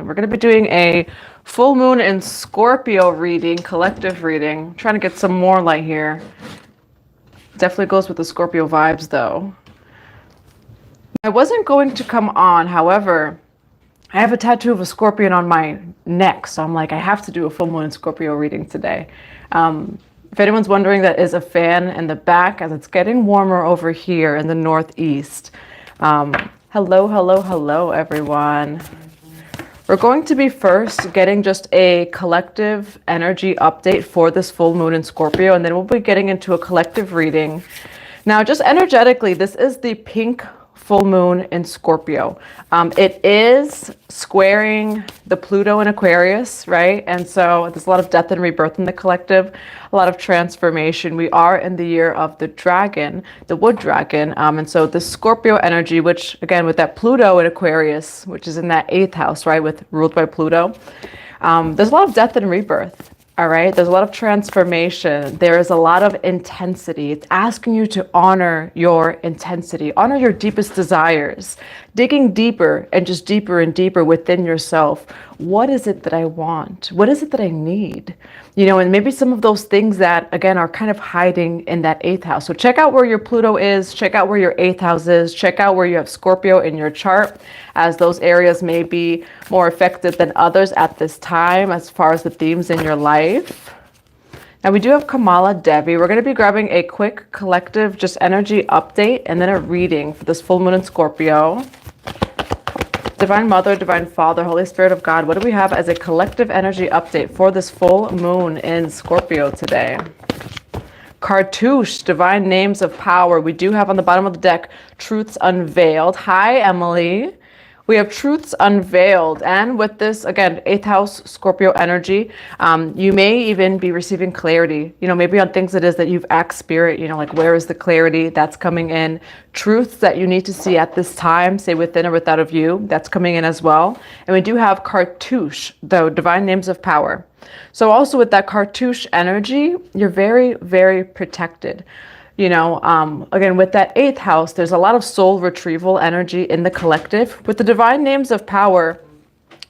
We're going to be doing a full moon in Scorpio reading, collective reading. I'm trying to get some more light here. Definitely goes with the Scorpio vibes though. I wasn't going to come on, however, I have a tattoo of a scorpion on my neck, so I'm like, I have to do a full moon in Scorpio reading today. If anyone's wondering, that is a fan in the back as it's getting warmer over here in the Northeast. Hello, hello, hello, everyone. We're going to be first getting just a collective energy update for this full moon in Scorpio, and then we'll be getting into a collective reading. Now, just energetically, this is the pink full moon in Scorpio. It is squaring the Pluto in Aquarius, right? And so there's a lot of death and rebirth in the collective, a lot of transformation. We are in the year of the dragon, the wood dragon. And so the Scorpio energy, which again, with that Pluto in Aquarius, which is in that 8th house, right? Ruled by Pluto. There's a lot of death and rebirth. All right, there's a lot of transformation. There is a lot of intensity. It's asking you to honor your intensity, honor your deepest desires, digging deeper and just deeper and deeper within yourself. What is it that I want? What is it that I need? You know, and maybe some of those things that, again, are kind of hiding in that 8th house. So check out where your Pluto is, check out where your 8th house is, check out where you have Scorpio in your chart, as those areas may be more affected than others at this time as far as the themes in your life. Now we do have Kamala Devi. We're going to be grabbing a quick collective just energy update and then a reading for this full moon in Scorpio. Divine Mother, Divine Father, Holy Spirit of God, what do we have as a collective energy update for this full moon in Scorpio today? Cartouche, Divine Names of Power. We do have on the bottom of the deck, Truths Unveiled. Hi, Emily. We have Truths Unveiled. And with this, again, 8th house Scorpio energy, you may even be receiving clarity, you know, maybe on things it is that you've asked spirit, you know, like where is the clarity that's coming in? Truths that you need to see at this time, say within or without of you, that's coming in as well. And we do have Cartouche, the Divine Names of Power. So also with that Cartouche energy, you're very, very protected. You know, again, with that 8th house, there's a lot of soul retrieval energy in the collective. With the Divine Names of Power,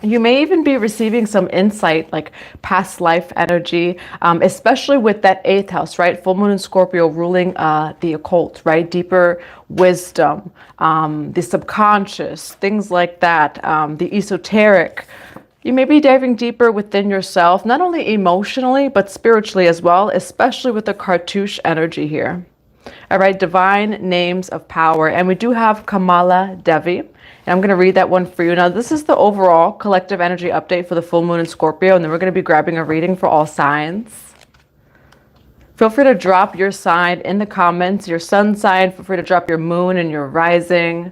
you may even be receiving some insight, like past life energy, especially with that 8th house, right? Full moon in Scorpio ruling the occult, right? Deeper wisdom, the subconscious, things like that, the esoteric. You may be diving deeper within yourself, not only emotionally, but spiritually as well, especially with the Cartouche energy here. All right, Divine Names of Power. And we do have Kamala Devi. And I'm going to read that one for you. Now, this is the overall collective energy update for the full moon in Scorpio. And then we're going to be grabbing a reading for all signs. Feel free to drop your sign in the comments, your sun sign. Feel free to drop your moon and your rising.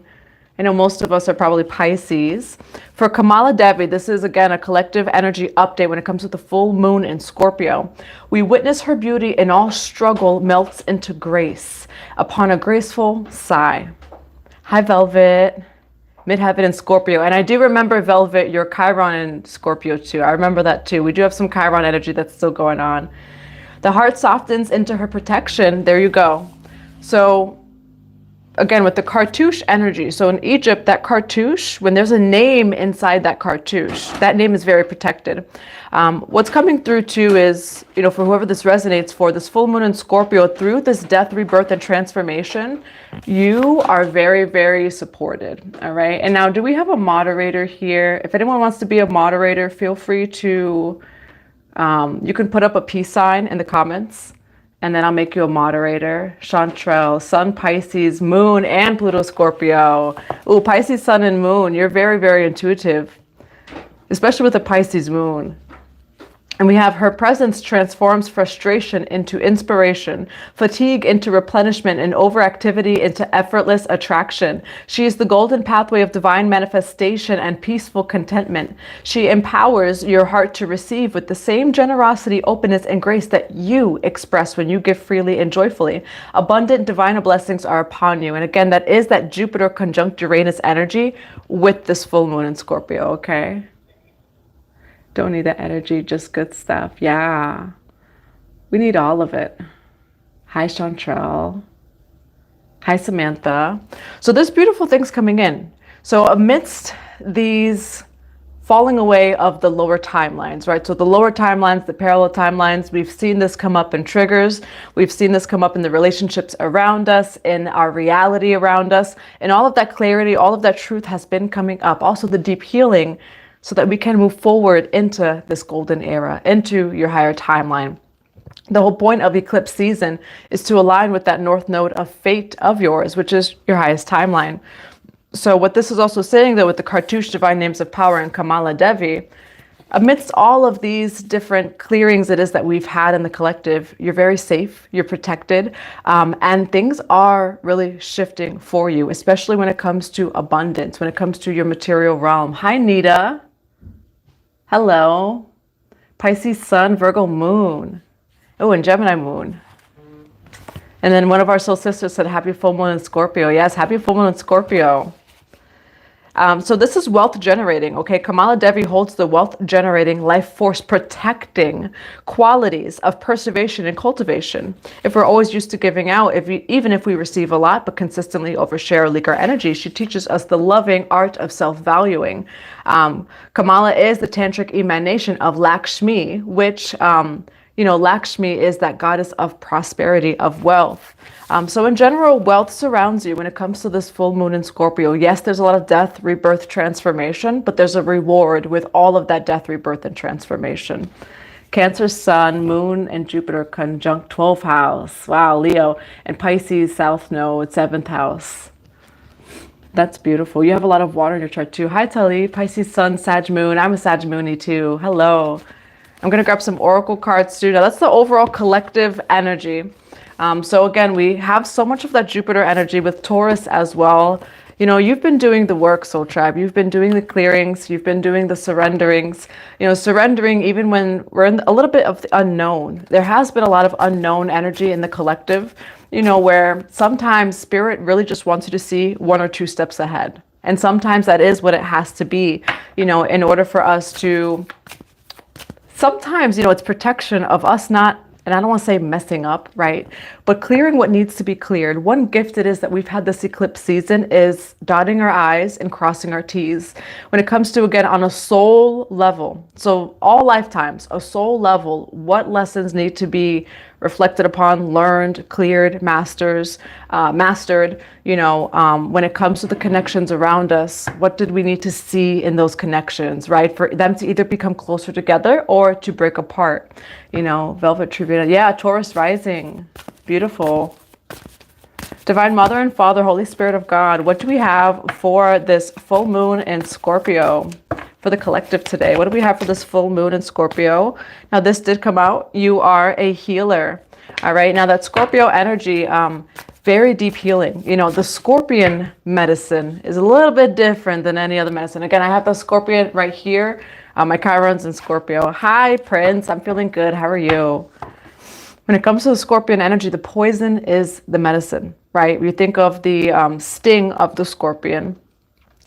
I know most of us are probably Pisces. For Kamala Devi, this is again a collective energy update when it comes to the full moon in Scorpio. We witness her beauty in all struggle melts into grace upon a graceful sigh. Hi, Velvet. Midheaven in Scorpio. And I do remember, Velvet, your Chiron in Scorpio too. I remember that too. We do have some Chiron energy that's still going on. The heart softens into her protection. There you go. So again, with the Cartouche energy. So in Egypt, that Cartouche, when there's a name inside that Cartouche, that name is very protected. What's coming through too is, you know, for whoever this resonates for, this full moon in Scorpio, through this death, rebirth, and transformation, you are very, very supported. All right. And now, do we have a moderator here? If anyone wants to be a moderator, feel free to, you can put up a peace sign in the comments. And then I'll make you a moderator. Chantrell, Sun, Pisces, Moon, and Pluto, Scorpio. Ooh, Pisces, Sun, and Moon. You're very, very intuitive, especially with the Pisces Moon. And we have her presence transforms frustration into inspiration, fatigue into replenishment, and overactivity into effortless attraction. She is the golden pathway of divine manifestation and peaceful contentment. She empowers your heart to receive with the same generosity, openness, and grace that you express when you give freely and joyfully. Abundant divine blessings are upon you. And again, that is that Jupiter conjunct Uranus energy with this full moon in Scorpio, okay? Don't need that energy, just good stuff. Yeah, we need all of it. Hi, Chantrell. Hi, Samantha. So there's beautiful things coming in. So amidst these falling away of the lower timelines, right? So the lower timelines, the parallel timelines, we've seen this come up in triggers. We've seen this come up in the relationships around us, in our reality around us, and all of that clarity, all of that truth has been coming up. Also the deep healing, so that we can move forward into this golden era, into your higher timeline. The whole point of eclipse season is to align with that north node of fate of yours, which is your highest timeline. So what this is also saying, though, with the Cartouche Divine Names of Power and Kamala Devi, amidst all of these different clearings it is that we've had in the collective, you're very safe, you're protected, and things are really shifting for you, especially when it comes to abundance, when it comes to your material realm. Hi, Nita. Hello. Pisces Sun, Virgo Moon. Oh, and Gemini Moon. And then one of our soul sisters said, happy full moon in Scorpio. Yes, happy full moon in Scorpio. So this is wealth generating, okay? Kamala Devi holds the wealth generating, life force protecting qualities of preservation and cultivation. If we're always used to giving out, even if we receive a lot, but consistently overshare or leak our energy, she teaches us the loving art of self-valuing. Kamala is the tantric emanation of Lakshmi, which, Lakshmi is that goddess of prosperity, of wealth. So in general, wealth surrounds you when it comes to this full moon in Scorpio. Yes, there's a lot of death, rebirth, transformation, but there's a reward with all of that death, rebirth, and transformation. Cancer, Sun, Moon, and Jupiter conjunct 12th house. Wow, Leo. And Pisces, South Node, 7th house. That's beautiful. You have a lot of water in your chart too. Hi, Tully. Pisces, Sun, Sag, Moon. I'm a Sag Moony too. Hello. I'm going to grab some oracle cards too. Now, that's the overall collective energy. So again, we have so much of that Jupiter energy with Taurus as well. You've been doing the work, Soul Tribe. You've been doing the clearings. You've been doing the surrenderings. Surrendering even when we're in a little bit of the unknown. There has been a lot of unknown energy in the collective, where sometimes spirit really just wants you to see 1 or 2 steps ahead. And sometimes that is what it has to be, in order for us to... Sometimes, it's protection of us not, and I don't want to say messing up, right? But clearing what needs to be cleared. One gift it is that we've had this eclipse season is dotting our I's and crossing our T's. When it comes to, again, on a soul level, so all lifetimes, a soul level, what lessons need to be reflected upon, learned, cleared, mastered, when it comes to the connections around us, what did we need to see in those connections, right? For them to either become closer together or to break apart, Velvet Tribuna. Yeah, Taurus rising. Beautiful. Divine Mother and Father, Holy Spirit of God, what do we have for this full moon in Scorpio? For the collective today, what do we have for this full moon in Scorpio? Now, this did come out. You are a healer. All right. Now, that Scorpio energy, very deep healing. The Scorpion medicine is a little bit different than any other medicine. Again, I have the Scorpion right here. My Chiron's in Scorpio. Hi, Prince. I'm feeling good. How are you? When it comes to the Scorpion energy, the poison is the medicine, right? You think of the sting of the Scorpion.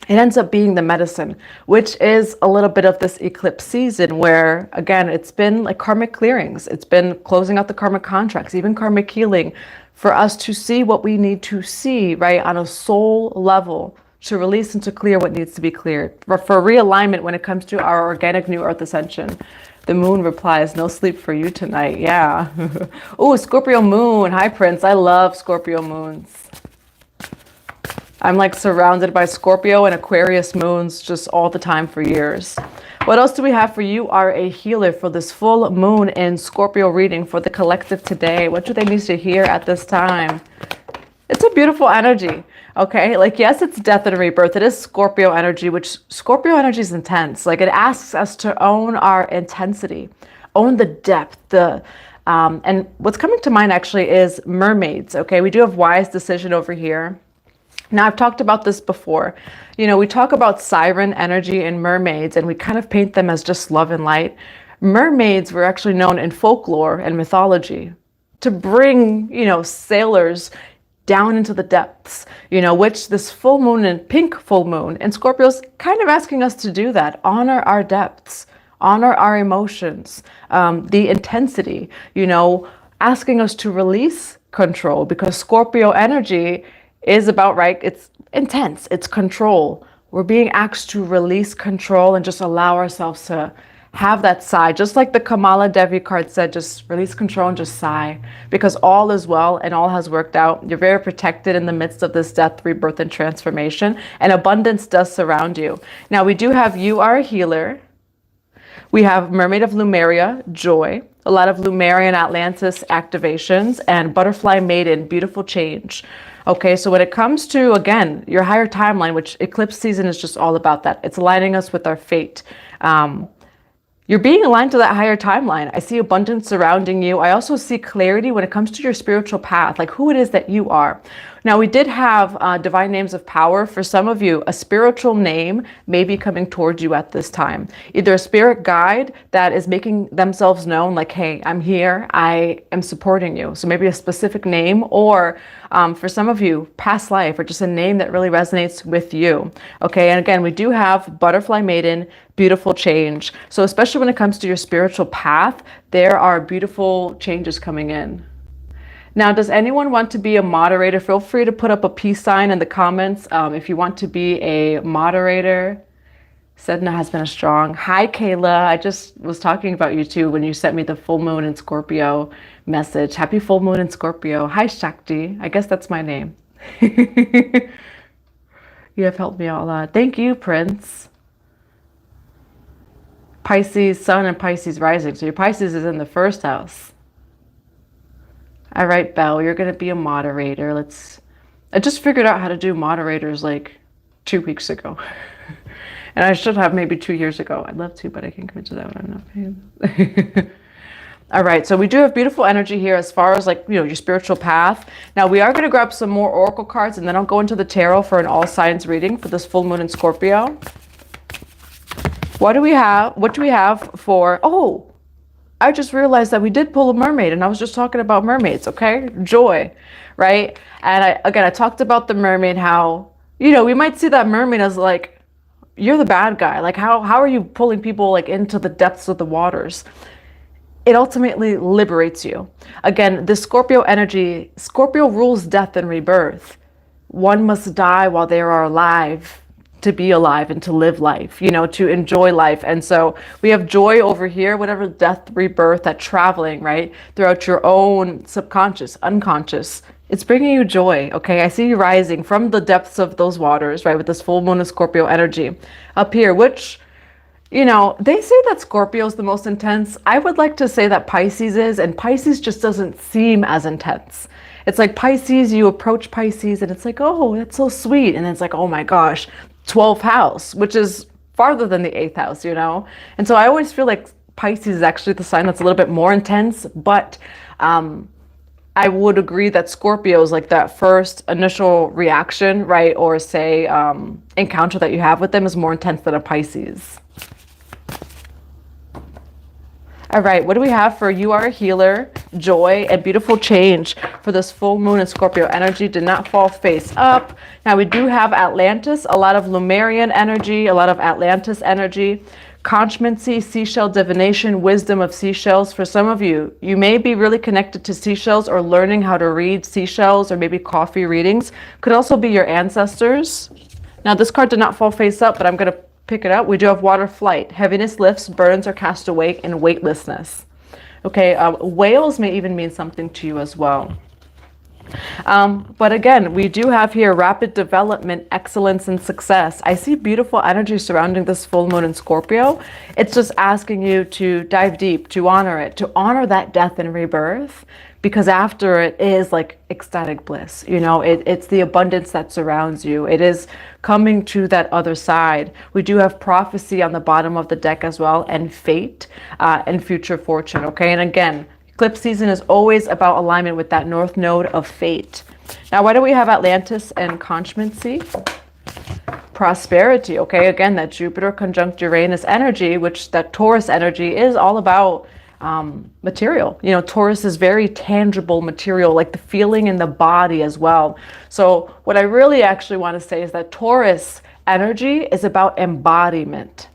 It ends up being the medicine, which is a little bit of this eclipse season where, again, it's been like karmic clearings. It's been closing out the karmic contracts, even karmic healing, for us to see what we need to see, right, on a soul level, to release and to clear what needs to be cleared. For realignment when it comes to our organic new earth ascension. The moon replies, no sleep for you tonight. Yeah. Oh, Scorpio moon. Hi, Prince. I love Scorpio moons. I'm like surrounded by Scorpio and Aquarius moons just all the time for years. What else do we have for you? Are a healer for this full moon in Scorpio reading for the collective today. What do they need to hear at this time? It's a beautiful energy. Okay. Yes, it's death and rebirth. It is Scorpio energy, which Scorpio energy is intense. It asks us to own our intensity, own the depth, and what's coming to mind actually is mermaids. Okay. We do have wise decision over here. Now, I've talked about this before. We talk about siren energy and mermaids, and we kind of paint them as just love and light. Mermaids were actually known in folklore and mythology to bring, sailors down into the depths, which this full moon and pink full moon and Scorpio's kind of asking us to do that. Honor our depths, honor our emotions, the intensity, asking us to release control, because Scorpio energy is about, right, it's intense, it's control, we're being asked to release control and just allow ourselves to have that sigh. Just like the Kamala Devi card said, just release control and just sigh, because all is well and all has worked out. You're very protected in the midst of this death, rebirth, and transformation, and abundance does surround you. Now we do have you are a healer. We have Mermaid of Lemuria, joy, a lot of Lemurian Atlantis activations, and Butterfly Maiden, beautiful change. Okay, so when it comes to, again, your higher timeline, which eclipse season is just all about that. It's aligning us with our fate. You're being aligned to that higher timeline. I see abundance surrounding you. I also see clarity when it comes to your spiritual path, like who it is that you are. Now, we did have divine names of power. For some of you, a spiritual name may be coming towards you at this time. Either a spirit guide that is making themselves known, like, hey, I'm here, I am supporting you. So maybe a specific name, or for some of you, past life, or just a name that really resonates with you. Okay, and again, we do have Butterfly Maiden, beautiful change. So especially when it comes to your spiritual path, there are beautiful changes coming in. Now, does anyone want to be a moderator? Feel free to put up a peace sign in the comments if you want to be a moderator. Sedna has been a strong. Hi, Kayla. I just was talking about you too when you sent me the full moon in Scorpio message. Happy full moon in Scorpio. Hi, Shakti. I guess that's my name. You have helped me out a lot. Thank you, Prince. Pisces sun and Pisces rising. So your Pisces is in the first house. All right, Belle, you're going to be a moderator. I just figured out how to do moderators like 2 weeks ago. And I should have maybe 2 years ago. I'd love to, but I can't commit to that when I'm not paying. All right, so we do have beautiful energy here as far as, like, you know, your spiritual path. Now we are going to grab some more oracle cards, and then I'll go into the tarot for an all signs reading for this full moon in Scorpio. What do we have for, oh, I just realized that we did pull a mermaid, and I was just talking about mermaids, okay? Joy, right? And I talked about the mermaid, how, you know, we might see that mermaid as like, you're the bad guy. Like, how are you pulling people like into the depths of the waters? It ultimately liberates you. Again, the Scorpio energy, Scorpio rules death and rebirth. One must die while they are alive, to be alive and to live life, you know, to enjoy life. And so we have joy over here, whatever death, rebirth, that traveling, right, throughout your own subconscious, unconscious, it's bringing you joy. Okay, I see you rising from the depths of those waters, right, with this full moon of Scorpio energy up here, which, you know, they say that Scorpio is the most intense. I would like to say that Pisces is, and Pisces just doesn't seem as intense. It's like Pisces, you approach Pisces and it's like, oh, that's so sweet. And it's like, oh my gosh, 12th house, which is farther than the 8th house, you know? And so I always feel like Pisces is actually the sign that's a little bit more intense, but I would agree that Scorpio is like that first initial reaction, right? Or say encounter that you have with them is more intense than a Pisces. All right, what do we have for you are a healer, joy, and beautiful change for this full moon in Scorpio energy? Did not fall face up. Now we do have Atlantis, a lot of Lemurian energy, a lot of Atlantis energy, conchmency, seashell divination, wisdom of seashells. For some of you, you may be really connected to seashells or learning how to read seashells, or maybe coffee readings. Could also be your ancestors. Now this card did not fall face up, but I'm going to pick it up. We do have water flight, heaviness lifts, burdens are cast away, and weightlessness. Okay, whales may even mean something to you as well. But again, we do have here rapid development, excellence, and success. I see beautiful energy surrounding this full moon in Scorpio. It's just asking you to dive deep, to honor it, to honor that death and rebirth, because after it is like ecstatic bliss. You know, it's the abundance that surrounds you. It is coming to that other side. We do have prophecy on the bottom of the deck as well, and fate and future fortune. Okay, and again, eclipse season is always about alignment with that north node of fate. Now, why do we have Atlantis and conchmency? Prosperity. Okay, again, that Jupiter conjunct Uranus energy, which that Taurus energy is all about material. You know, Taurus is very tangible material, like the feeling in the body as well. So what I really actually want to say is that Taurus energy is about embodiment.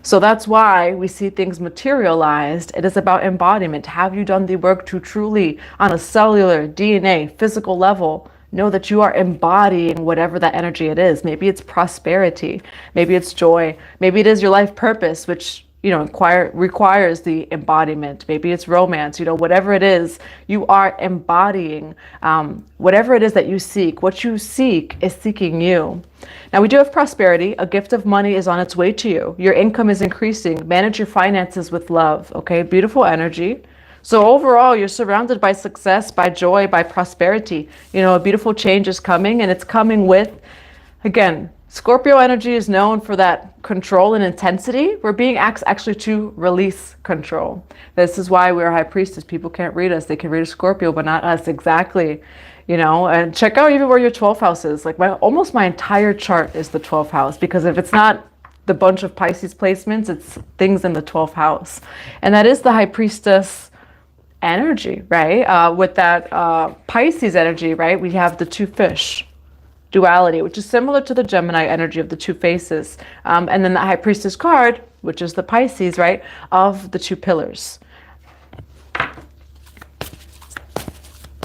So that's why we see things materialized. It is about embodiment. Have you done the work to truly, on a cellular, DNA, physical level, know that you are embodying whatever that energy it is. Maybe it's prosperity, maybe it's joy, maybe it is your life purpose, which requires the embodiment. Maybe it's romance, whatever it is, you are embodying whatever it is that you seek. What you seek is seeking you. Now, we do have prosperity. A gift of money is on its way to you. Your income is increasing. Manage your finances with love. Okay, beautiful energy. So overall, you're surrounded by success, by joy, by prosperity. A beautiful change is coming, and it's coming with, again, Scorpio energy is known for that control and intensity. We're being asked actually to release control. This is why we're high priestess. People can't read us. They can read a Scorpio, but not us. Exactly. And check out even where your 12th house is. Like almost my entire chart is the 12th house, because if it's not the bunch of Pisces placements, it's things in the 12th house. And that is the high priestess energy, right? With that Pisces energy, right? We have the two fish duality, which is similar to the Gemini energy of the two faces. And then the high priestess card, which is the Pisces, right? Of the two pillars.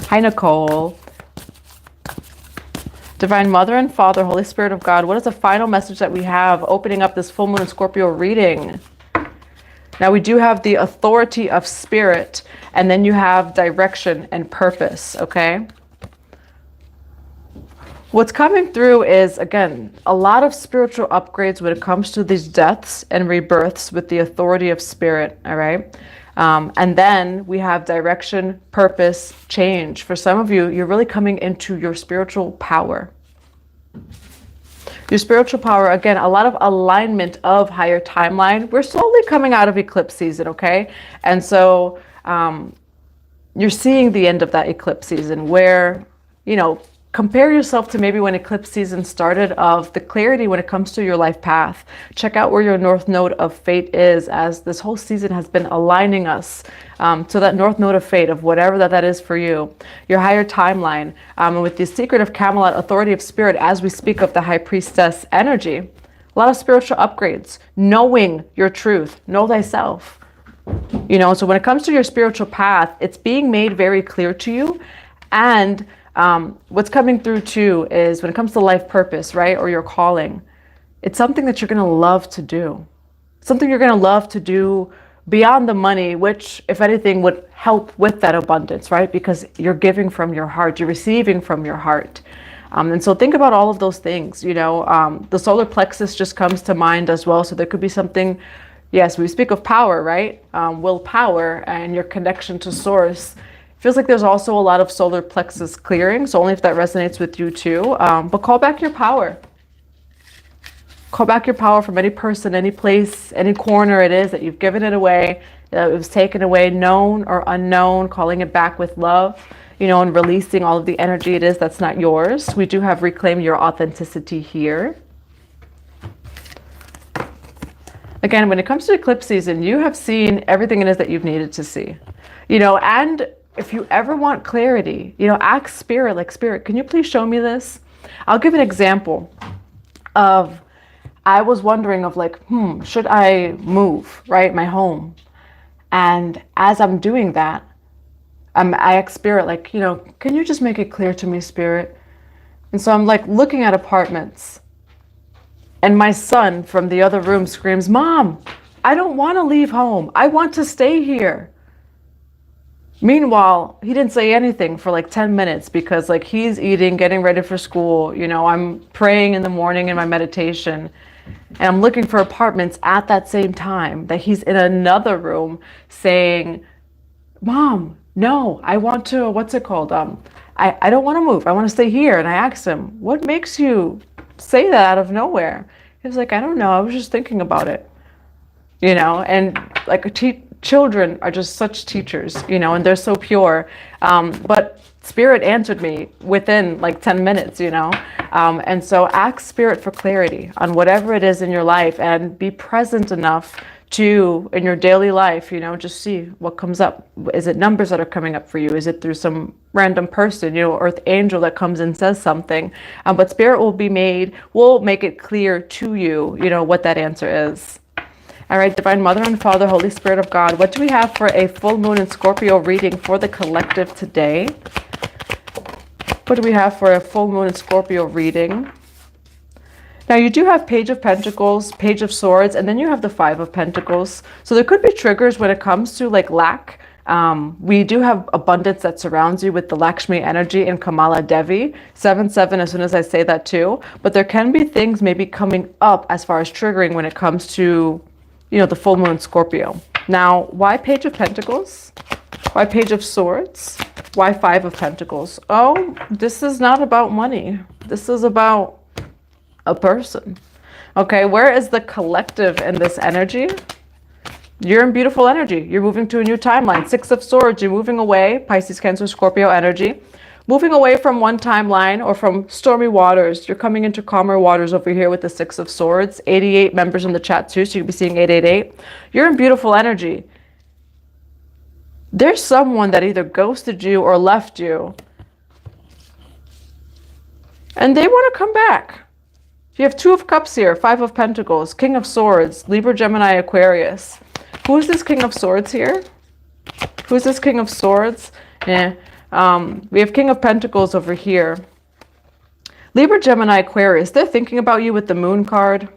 Hi, Nicole. Divine Mother and Father, Holy Spirit of God, what is the final message that we have opening up this full moon and Scorpio reading? Now, we do have the authority of spirit, and then you have direction and purpose, okay? What's coming through is, again, a lot of spiritual upgrades when it comes to these deaths and rebirths with the authority of spirit, all right? And then we have direction, purpose, change. For some of you, you're really coming into your spiritual power. Your spiritual power, again, a lot of alignment of higher timeline. We're slowly coming out of eclipse season, okay? And so you're seeing the end of that eclipse season where, compare yourself to maybe when eclipse season started, of the clarity when it comes to your life path. Check out where your north node of fate is, as this whole season has been aligning us to that north node of fate, of whatever that is for you, your higher timeline. And with the secret of Camelot, authority of spirit, as we speak of the high priestess energy, a lot of spiritual upgrades, knowing your truth, know thyself. So when it comes to your spiritual path, it's being made very clear to you. And what's coming through too is when it comes to life purpose, right? Or your calling, it's something that you're going to love to do. Something you're going to love to do beyond the money, which, if anything, would help with that abundance, right? Because you're giving from your heart, you're receiving from your heart. And so think about all of those things, the solar plexus just comes to mind as well. So there could be something, yes, we speak of power, right? Willpower and your connection to source. Feels like there's also a lot of solar plexus clearing, so only if that resonates with you too. But call back your power. Call back your power from any person, any place, any corner it is that you've given it away, that it was taken away, known or unknown, calling it back with love, and releasing all of the energy it is that's not yours. We do have reclaim your authenticity here. Again, when it comes to eclipse season, you have seen everything it is that you've needed to see, and if you ever want clarity, ask spirit, like, Spirit, can you please show me this? I'll give an example of, I was wondering of like, should I move, right? My home. And as I'm doing that, I ask Spirit, like, can you just make it clear to me, Spirit? And so I'm like looking at apartments, and my son from the other room screams, Mom, I don't want to leave home. I want to stay here. Meanwhile, he didn't say anything for like 10 minutes because like he's eating, getting ready for school. I'm praying in the morning in my meditation, and I'm looking for apartments at that same time that he's in another room saying, Mom, no, I want to, what's it called? I don't want to move. I want to stay here. And I asked him, what makes you say that out of nowhere? He was like, I don't know. I was just thinking about it, and like children are just such teachers, and they're so pure. But Spirit answered me within like 10 minutes, and so ask Spirit for clarity on whatever it is in your life, and be present enough to, in your daily life, just see what comes up. Is it numbers that are coming up for you? Is it through some random person, earth angel that comes and says something? But Spirit will make it clear to you, what that answer is. All right, Divine Mother and Father, Holy Spirit of God, what do we have for a full moon in Scorpio reading for the collective today? What do we have for a full moon in Scorpio reading? Now you do have Page of Pentacles, Page of Swords, and then you have the Five of Pentacles. So there could be triggers when it comes to like lack. We do have abundance that surrounds you with the Lakshmi energy and Kamala Devi. 7-7 as soon as I say that too. But there can be things maybe coming up as far as triggering when it comes to, you know, the full moon in Scorpio. Now, why Page of Pentacles? Why Page of Swords? Why Five of Pentacles? Oh, this is not about money. This is about a person. Okay, where is the collective in this energy? You're in beautiful energy. You're moving to a new timeline. Six of Swords, you're moving away. Pisces, Cancer, Scorpio energy. Moving away from one timeline or from stormy waters. You're coming into calmer waters over here with the Six of Swords. 88 members in the chat too, so you'll be seeing 888. You're in beautiful energy. There's someone that either ghosted you or left you, and they want to come back. You have Two of Cups here, Five of Pentacles, King of Swords, Libra, Gemini, Aquarius. Who's this King of Swords here? Who's this King of Swords? Yeah. We have King of Pentacles over here. Libra, Gemini, Aquarius. They're thinking about you with the Moon card.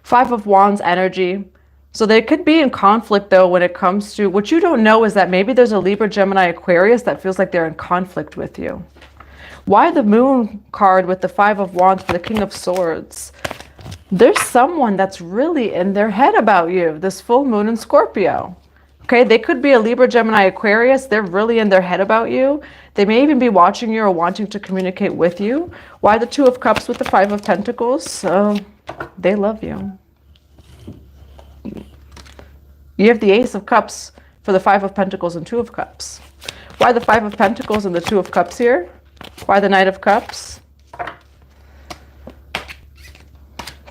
Five of Wands energy. So they could be in conflict though when it comes to, what you don't know is that maybe there's a Libra, Gemini, Aquarius that feels like they're in conflict with you. Why the Moon card with the Five of Wands for the King of Swords? There's someone that's really in their head about you, this full moon in Scorpio. Okay, they could be a Libra, Gemini, Aquarius. They're really in their head about you. They may even be watching you or wanting to communicate with you. Why the Two of Cups with the Five of Pentacles? They love you. You have the Ace of Cups for the Five of Pentacles and Two of Cups. Why the Five of Pentacles and the Two of Cups here? Why the Knight of Cups?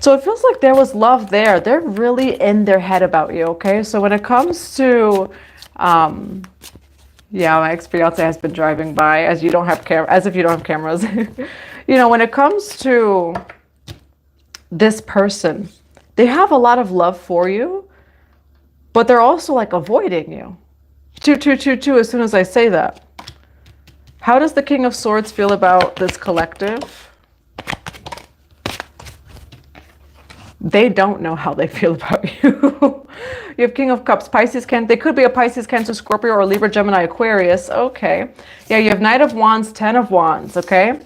So it feels like there was love there. They're really in their head about you, okay? So when it comes to, yeah, my ex-fiance has been driving by as if you don't have cameras. You know, when it comes to this person, they have a lot of love for you, but they're also like avoiding you. 2 as soon as I say that. How does the King of Swords feel about this collective? They don't know how they feel about you. You have King of Cups, Pisces, they could be a Pisces, Cancer, Scorpio, or Libra, Gemini, Aquarius. Okay. Yeah, you have Knight of Wands, 10 of Wands, okay?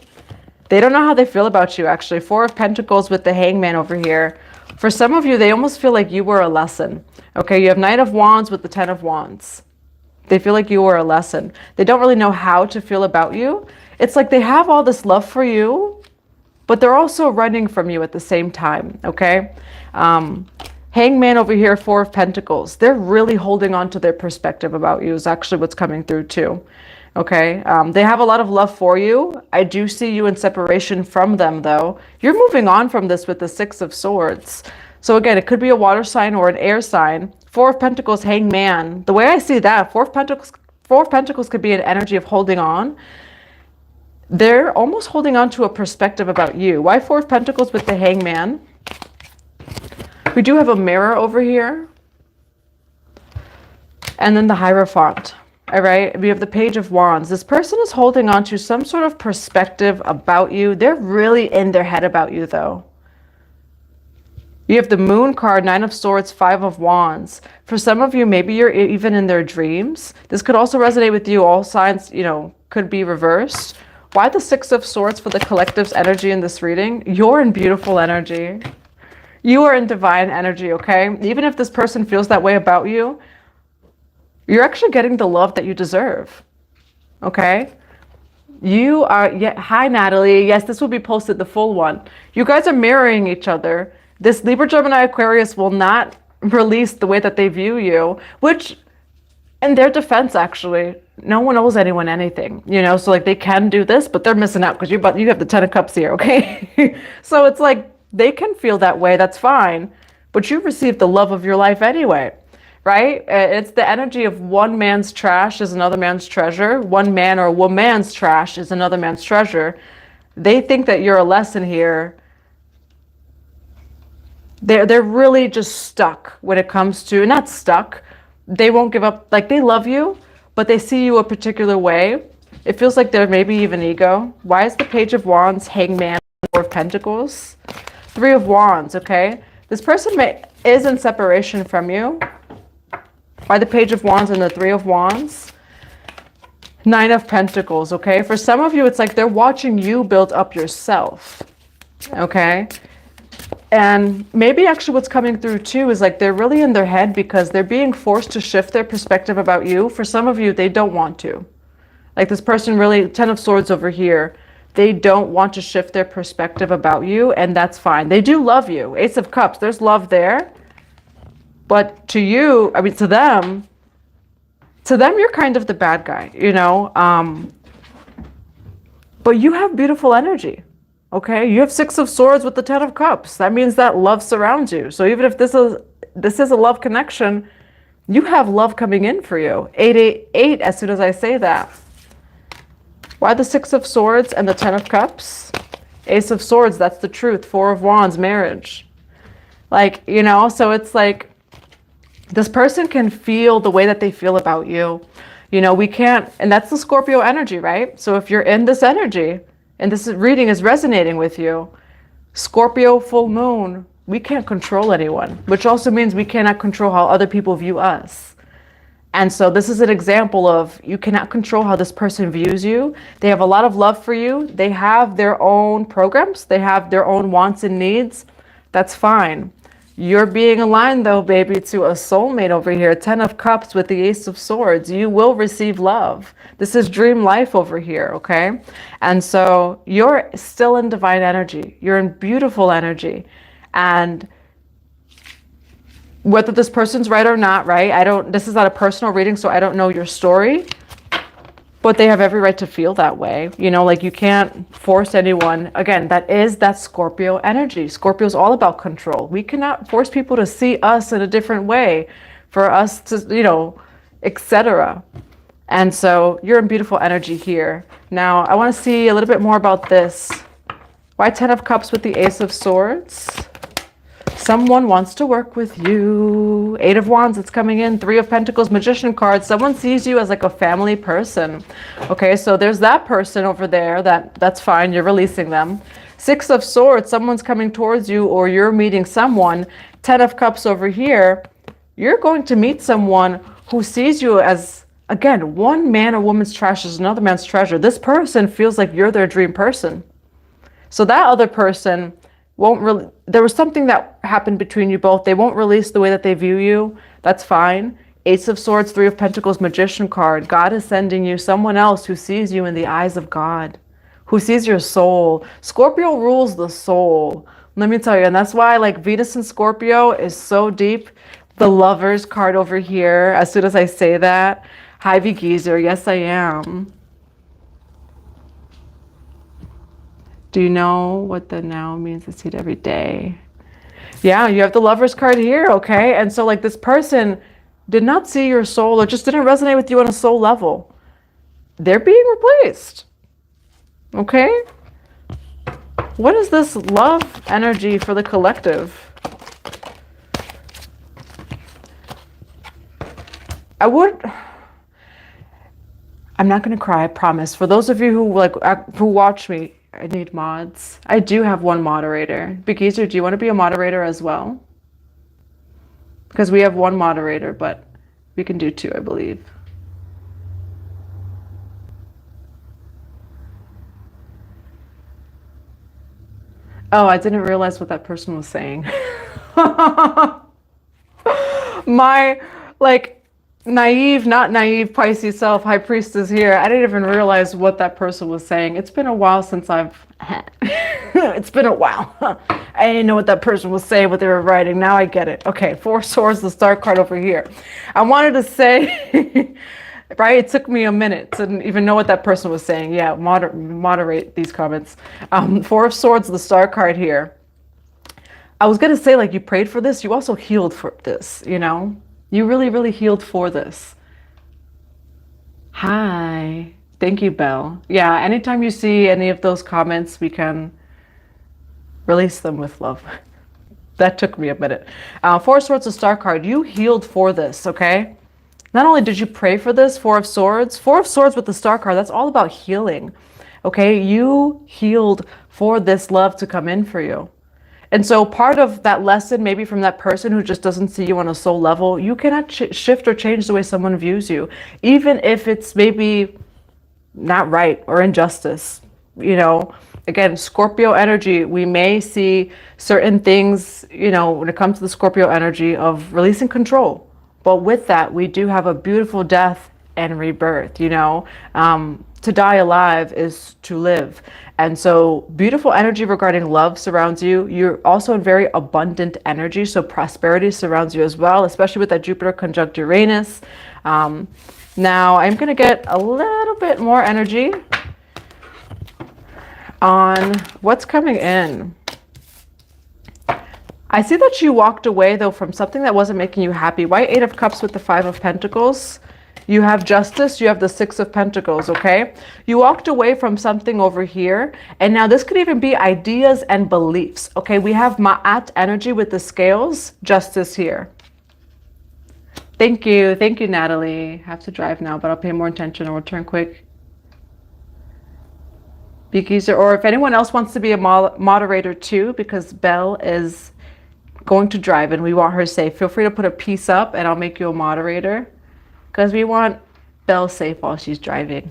They don't know how they feel about you, actually. Four of Pentacles with the Hangman over here. For some of you, they almost feel like you were a lesson. Okay, you have Knight of Wands with the 10 of Wands. They feel like you were a lesson. They don't really know how to feel about you. It's like they have all this love for you, but they're also running from you at the same time, okay? Hangman over here, Four of Pentacles. They're really holding on to their perspective about you is actually what's coming through too, okay? They have a lot of love for you. I do see you in separation from them though. You're moving on from this with the Six of Swords. So again, it could be a water sign or an air sign. Four of Pentacles, Hangman. The way I see that, Four of Pentacles could be an energy of holding on. They're almost holding on to a perspective about you. Why Four of Pentacles with the Hangman? We do have a mirror over here. And then the Hierophant. All right, we have the Page of Wands. This person is holding on to some sort of perspective about you. They're really in their head about you though. You have the Moon card, Nine of Swords, Five of Wands. For some of you, maybe you're even in their dreams. This could also resonate with you. All signs, you know, could be reversed. Why the Six of Swords for the collective's energy in this reading? You're in beautiful energy. You are in divine energy, okay? Even if this person feels that way about you, you're actually getting the love that you deserve, okay? You are, yeah, hi Natalie. Yes, this will be posted, the full one. You guys are mirroring each other. This Libra, Gemini, Aquarius will not release the way that they view you, which in their defense, actually, no one owes anyone anything, you know? So like they can do this, but they're missing out because you have the 10 of Cups here, okay? So it's like they can feel that way, that's fine, but you've received the love of your life anyway, right? It's the energy of one man's trash is another man's treasure. One man or woman's trash is another man's treasure. They think that you're a lesson here. They're really just stuck when it comes to, not stuck, they won't give up, like they love you, but they see you a particular way. It feels like there may be even ego. Why is the Page of Wands, Hangman, Four of Pentacles? Three of Wands, okay? This person is in separation from you. By the Page of Wands and the Three of Wands. Nine of Pentacles, okay? For some of you, it's like they're watching you build up yourself, okay? And maybe actually what's coming through too is like they're really in their head because they're being forced to shift their perspective about you. For some of you, they don't want to. Like this person really, Ten of Swords over here, they don't want to shift their perspective about you, and that's fine. They do love you. Ace of Cups, there's love there. But to you, I mean, to them, you're kind of the bad guy, you know? But you have beautiful energy, okay? You have Six of Swords with the Ten of Cups. That means that love surrounds you. So even if this is a love connection, you have love coming in for you. 888 as soon as I say that. Why the Six of Swords and the Ten of Cups? Ace of Swords, that's the truth. Four of Wands, marriage. Like, you know, so it's like this person can feel the way that they feel about you. You know, we can't, and that's the Scorpio energy, right? So if you're in this energy and this reading is resonating with you, Scorpio full moon, we can't control anyone, which also means we cannot control how other people view us. And so this is an example of you cannot control how this person views you. They have a lot of love for you. They have their own programs. They have their own wants and needs. That's fine. You're being aligned though, baby, to a soulmate over here. Ten of Cups with the Ace of Swords. You will receive love. This is dream life over here, okay? And so you're still in divine energy. You're in beautiful energy. And whether this person's right or not, right? This is not a personal reading, so I don't know your story, but they have every right to feel that way. You know, like you can't force anyone. Again, that Scorpio energy. Scorpio's all about control. We cannot force people to see us in a different way, for us to, you know, etc. And so you're in beautiful energy here. Now, I want to see a little bit more about this. Why Ten of Cups with the Ace of Swords? Someone wants to work with you. Eight of Wands, it's coming in. Three of Pentacles, Magician card. Someone sees you as like a family person. Okay, so there's that person over there. That's fine. You're releasing them. Six of Swords, someone's coming towards you or you're meeting someone. Ten of Cups over here. You're going to meet someone who sees you as, again, one man or woman's trash is another man's treasure. This person feels like you're their dream person. So that other person won't really, there was something that happened between you both. They won't release the way that they view you. That's fine. Ace of Swords, Three of Pentacles, Magician card. God is sending you someone else who sees you in the eyes of God, who sees your soul. Scorpio rules the soul. Let me tell you, and that's why like Venus and Scorpio is so deep. The Lovers card over here, as soon as I say that. Hi, V Geezer. Yes, I am. Do you know what the now means? I see it every day. Yeah, you have the Lovers card here, okay? And so like this person did not see your soul or just didn't resonate with you on a soul level. They're being replaced, okay? What is this love energy for the collective? I'm not going to cry, I promise. For those of you who watch me, I need mods. I do have one moderator. Big Geezer, do you want to be a moderator as well? Because we have one moderator, but we can do two, I believe. Oh, I didn't realize what that person was saying. My, like, naive, not naive Pisces self, High Priestess here. I didn't even realize what that person was saying. It's been a while since it's been a while. I didn't know what that person was saying, what they were writing. Now I get it. Okay, Four of Swords, the Star card over here. I wanted to say, right, it took me a minute to even know what that person was saying. Yeah, moderate these comments. Four of Swords, the Star card here. I was going to say, like, you prayed for this. You also healed for this, you know? You really, really healed for this. Hi. Thank you, Belle. Yeah, anytime you see any of those comments, we can release them with love. That took me a minute. Four of Swords, a Star card. You healed for this, okay? Not only did you pray for this, Four of Swords with the Star card, that's all about healing. Okay, you healed for this love to come in for you. And so part of that lesson, maybe from that person who just doesn't see you on a soul level, you cannot shift or change the way someone views you, even if it's maybe not right or injustice. You know, again, Scorpio energy, we may see certain things, you know, when it comes to the Scorpio energy of releasing control. But with that, we do have a beautiful death and rebirth, you know. To die alive is to live. And so beautiful energy regarding love surrounds you. You're also in very abundant energy. So prosperity surrounds you as well, especially with that Jupiter conjunct Uranus. Now I'm going to get a little bit more energy on what's coming in. I see that you walked away though from something that wasn't making you happy. Why 8 of Cups with the 5 of Pentacles? You have Justice, you have the 6 of Pentacles, okay? You walked away from something over here, and now this could even be ideas and beliefs, okay? We have Ma'at energy with the scales, Justice here. Thank you, Natalie. Have to drive now, but I'll pay more attention and return quick. Beekeezer, or if anyone else wants to be a moderator too, because Belle is going to drive and we want her safe, feel free to put a piece up and I'll make you a moderator. Because we want Belle safe while she's driving.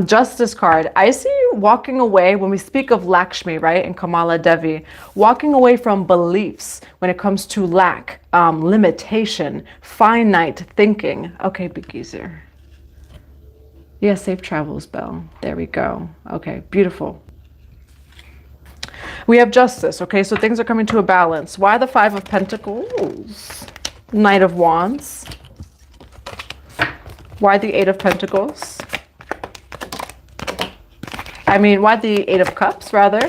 Justice card. I see you walking away when we speak of Lakshmi, right? And Kamala Devi. Walking away from beliefs when it comes to lack, limitation, finite thinking. Okay, Beekeezer. Yeah, safe travels, Belle. There we go. Okay, beautiful. We have Justice. Okay, so things are coming to a balance. Why the 5 of Pentacles? Knight of Wands. Why the 8 of Pentacles? I mean, why the 8 of Cups, rather?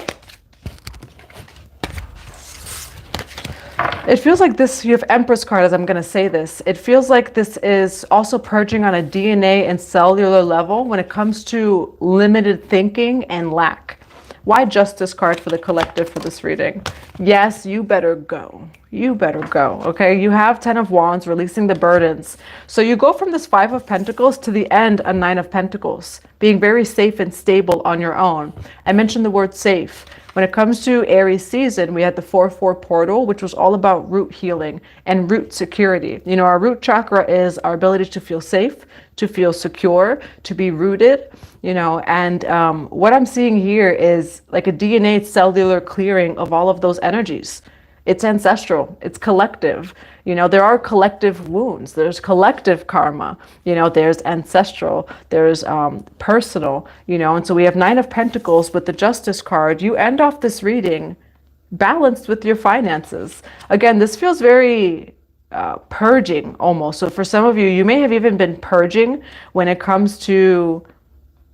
It feels like this, you have Empress card as I'm going to say this. It feels like this is also purging on a DNA and cellular level when it comes to limited thinking and lack. Why Justice card for the collective for this reading? Yes, you better go. You better go, okay? You have 10 of Wands, releasing the burdens. So you go from this 5 of Pentacles to the end, a 9 of Pentacles, being very safe and stable on your own. I mentioned the word safe. When it comes to Aries season, we had the 4-4 portal, which was all about root healing and root security. You know, our root chakra is our ability to feel safe, to feel secure, to be rooted, you know, and what I'm seeing here is like a DNA cellular clearing of all of those energies. It's ancestral, it's collective. You know, there are collective wounds, there's collective karma, you know, there's ancestral, there's personal, you know, and so we have 9 of Pentacles with the Justice card. You end off this reading balanced with your finances. Again, this feels very purging almost. So for some of you, you may have even been purging when it comes to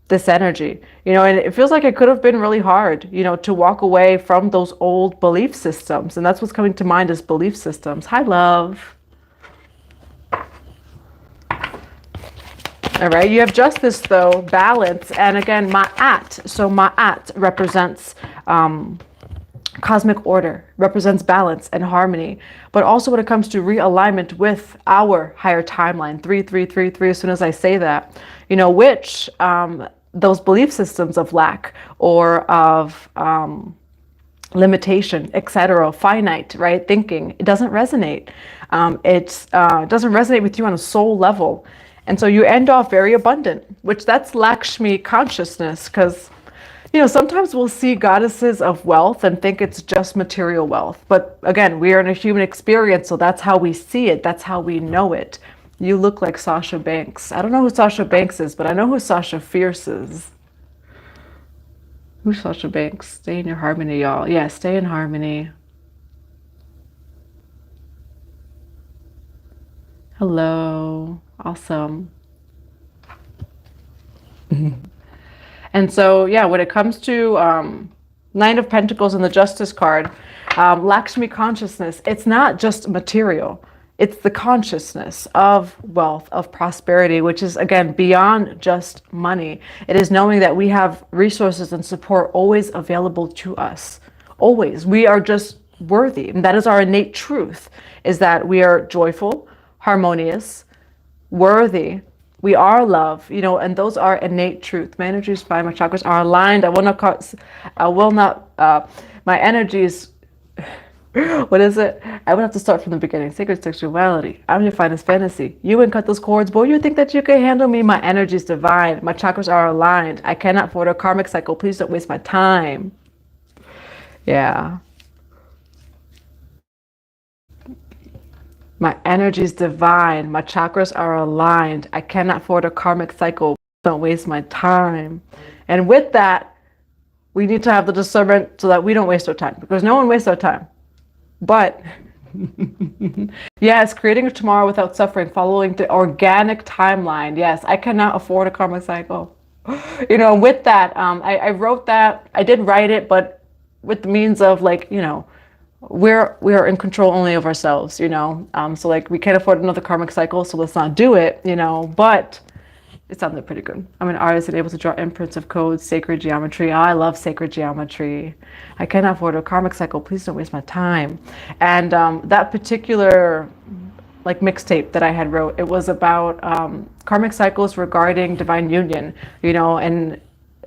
this energy, you know, and it feels like it could have been really hard, you know, to walk away from those old belief systems. And that's what's coming to mind is belief systems. Hi, love. All right, you have Justice though, balance. And again, Ma'at. So Ma'at represents cosmic order, represents balance and harmony. But also when it comes to realignment with our higher timeline, 3333, as soon as I say that, you know, which those belief systems of lack or of limitation, etc., finite, right, thinking, it doesn't resonate. It doesn't resonate with you on a soul level. And so you end off very abundant, which that's Lakshmi consciousness, because, you know, sometimes we'll see goddesses of wealth and think it's just material wealth. But again, we are in a human experience, so that's how we see it. That's how we know it. You look like Sasha Banks. I don't know who Sasha Banks is, but I know who Sasha Fierce is. Who's Sasha Banks? Stay in your harmony, y'all. Yeah, stay in harmony. Hello. Awesome. And so, yeah, when it comes to 9 of Pentacles and the Justice card, Lakshmi consciousness, it's not just material. It's the consciousness of wealth, of prosperity, which is, again, beyond just money. It is knowing that we have resources and support always available to us. Always. We are just worthy. And that is our innate truth, is that we are joyful, harmonious, worthy. We are love, you know, and those are innate truth. My energy is fine. My chakras are aligned. My energies, what is it? I would have to start from the beginning. Sacred sexuality. I'm your finest fantasy. You ain't cut those cords, boy. You think that you can handle me? My energy is divine. My chakras are aligned. I cannot afford a karmic cycle. Please don't waste my time. Yeah. My energy is divine. My chakras are aligned. I cannot afford a karmic cycle. Don't waste my time. And with that, we need to have the discernment so that we don't waste our time, because no one wastes our time. But yes, creating a tomorrow without suffering, following the organic timeline. Yes, I cannot afford a karmic cycle. You know, with that, I wrote that. I did write it, but with the means of, like, you know, we are in control only of ourselves, you know. So like, we can't afford another karmic cycle, so let's not do it, you know. But it sounded pretty good. I'm an artist and able to draw imprints of codes, sacred geometry. I love sacred geometry. I cannot afford a karmic cycle. Please don't waste my time. And that particular like mixtape that I had wrote, it was about karmic cycles regarding divine union, you know. And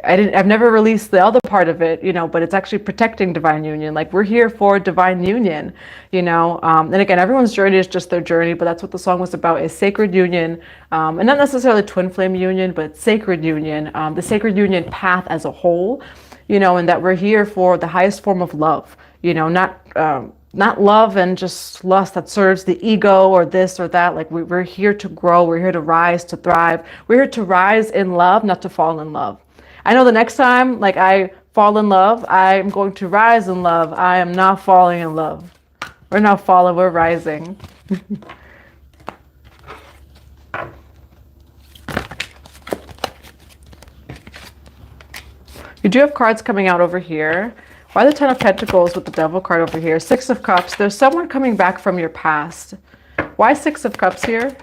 I've never released the other part of it, you know, but it's actually protecting divine union. Like, we're here for divine union, you know. And again, everyone's journey is just their journey, but that's what the song was about, is sacred union. And not necessarily twin flame union, but sacred union, the sacred union path as a whole, you know, and that we're here for the highest form of love, you know, not love and just lust that serves the ego or this or that. Like, we're here to grow. We're here to rise, to thrive. We're here to rise in love, not to fall in love. I know the next time, like, I fall in love, I'm going to rise in love. I am not falling in love. We're not falling, we're rising. You do have cards coming out over here. Why the Ten of Pentacles with the Devil card over here? Six of Cups. There's someone coming back from your past. Why Six of Cups here?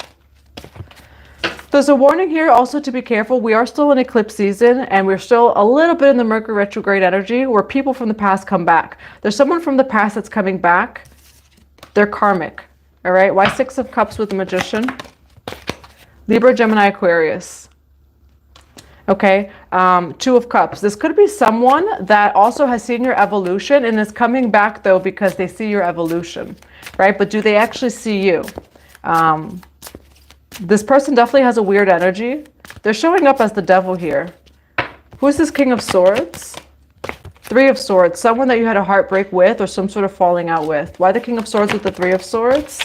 There's a warning here also to be careful. We are still in eclipse season, and we're still a little bit in the Mercury retrograde energy where people from the past come back. There's someone from the past that's coming back. They're karmic. All right. Why Six of Cups with the Magician? Libra, Gemini, Aquarius. Okay. Two of Cups. This could be someone that also has seen your evolution and is coming back, though, because they see your evolution, right? But do they actually see you? This person definitely has a weird energy. They're showing up as the Devil here. Who's this King of Swords? Three of Swords. Someone that you had a heartbreak with or some sort of falling out with. Why the King of Swords with the Three of Swords?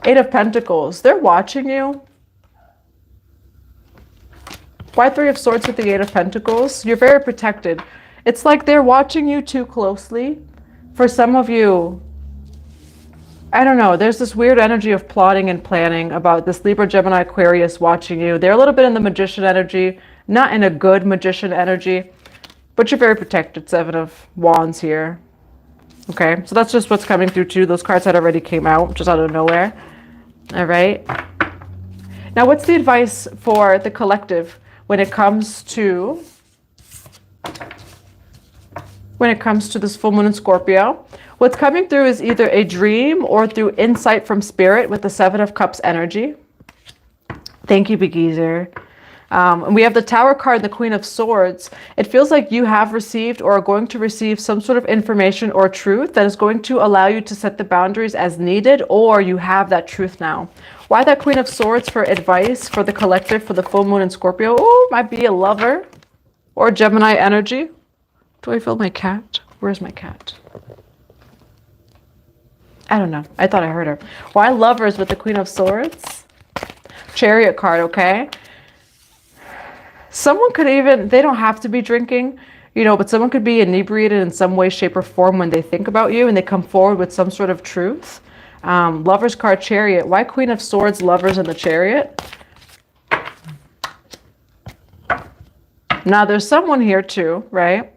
Eight of Pentacles. They're watching you. Why Three of Swords with the Eight of Pentacles? You're very protected. It's like they're watching you too closely. For some of you, I don't know, there's this weird energy of plotting and planning about this Libra, Gemini, Aquarius watching you. They're a little bit in the Magician energy, not in a good Magician energy, but you're very protected. Seven of Wands here. Okay, so that's just what's coming through too. Those cards had already came out, just out of nowhere. All right. Now, what's the advice for the collective when it comes to this full moon in Scorpio? What's coming through is either a dream or through insight from spirit with the Seven of Cups energy. Thank you, Big Geezer. And we have the Tower card and the Queen of Swords. It feels like you have received or are going to receive some sort of information or truth that is going to allow you to set the boundaries as needed, or you have that truth now. Why that Queen of Swords for advice for the collective for the full moon in Scorpio? Oh, might be a lover or Gemini energy. Do I feel my cat? Where's my cat? I don't know. I thought I heard her. Why lovers with the Queen of Swords? Chariot card, okay? Someone could even, they don't have to be drinking, you know, but someone could be inebriated in some way, shape, or form when they think about you and they come forward with some sort of truth. Lovers card, Chariot. Why Queen of Swords, lovers in the Chariot? Now, there's someone here too, right?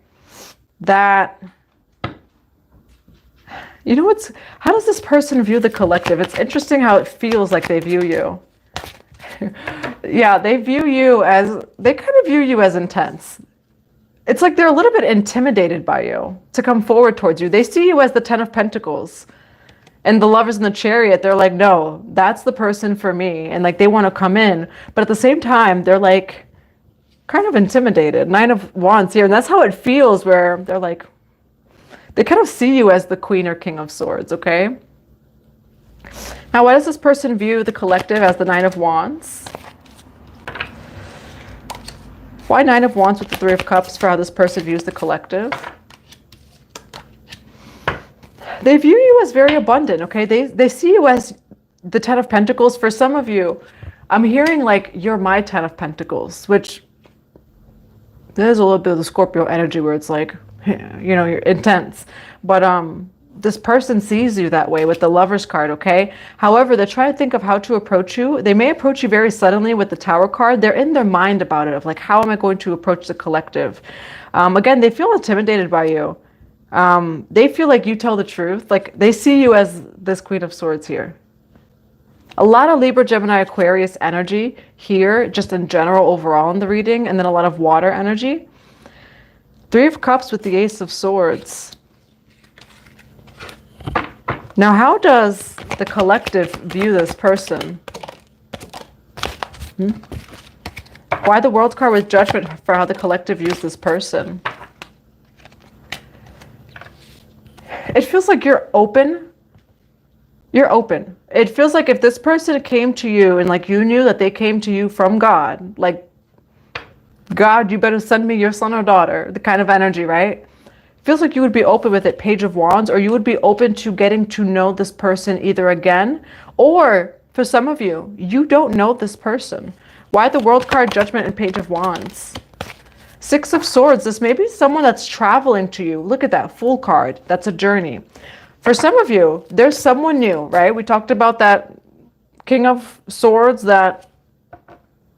That, you know, how does this person view the collective? It's interesting how it feels like they view you. Yeah, they kind of view you as intense. It's like they're a little bit intimidated by you to come forward towards you. They see you as the Ten of Pentacles. And the Lovers in the Chariot, they're like, no, that's the person for me. And like, they want to come in. But at the same time, they're like kind of intimidated. Nine of Wands here. And that's how it feels, where they're like, they kind of see you as the Queen or King of Swords, okay? Now, why does this person view the collective as the Nine of Wands? Why Nine of Wands with the Three of Cups for how this person views the collective? They view you as very abundant, okay? They see you as the Ten of Pentacles. For some of you, I'm hearing like you're my Ten of Pentacles, which there's a little bit of the Scorpio energy where it's like, you know, you're intense. But this person sees you that way with the Lover's card, okay? However, they're trying to think of how to approach you. They may approach you very suddenly with the Tower card. They're in their mind about it, of like, how am I going to approach the collective? Again, they feel intimidated by you. They feel like you tell the truth. Like, they see you as this Queen of Swords here. A lot of Libra, Gemini, Aquarius energy here, just in general overall in the reading, and then a lot of water energy. Three of Cups with the Ace of Swords. Now, how does the collective view this person? Why the World card with Judgment for how the collective views this person? It feels like you're open. You're open. It feels like if this person came to you and like you knew that they came to you from God, like, God, you better send me your son or daughter, the kind of energy, right? Feels like you would be open with it, Page of Wands, or you would be open to getting to know this person either again, or for some of you, you don't know this person. Why the World card, Judgment, and Page of Wands? Six of Swords, this may be someone that's traveling to you. Look at that, Fool card, that's a journey. For some of you, there's someone new, right? We talked about that King of Swords that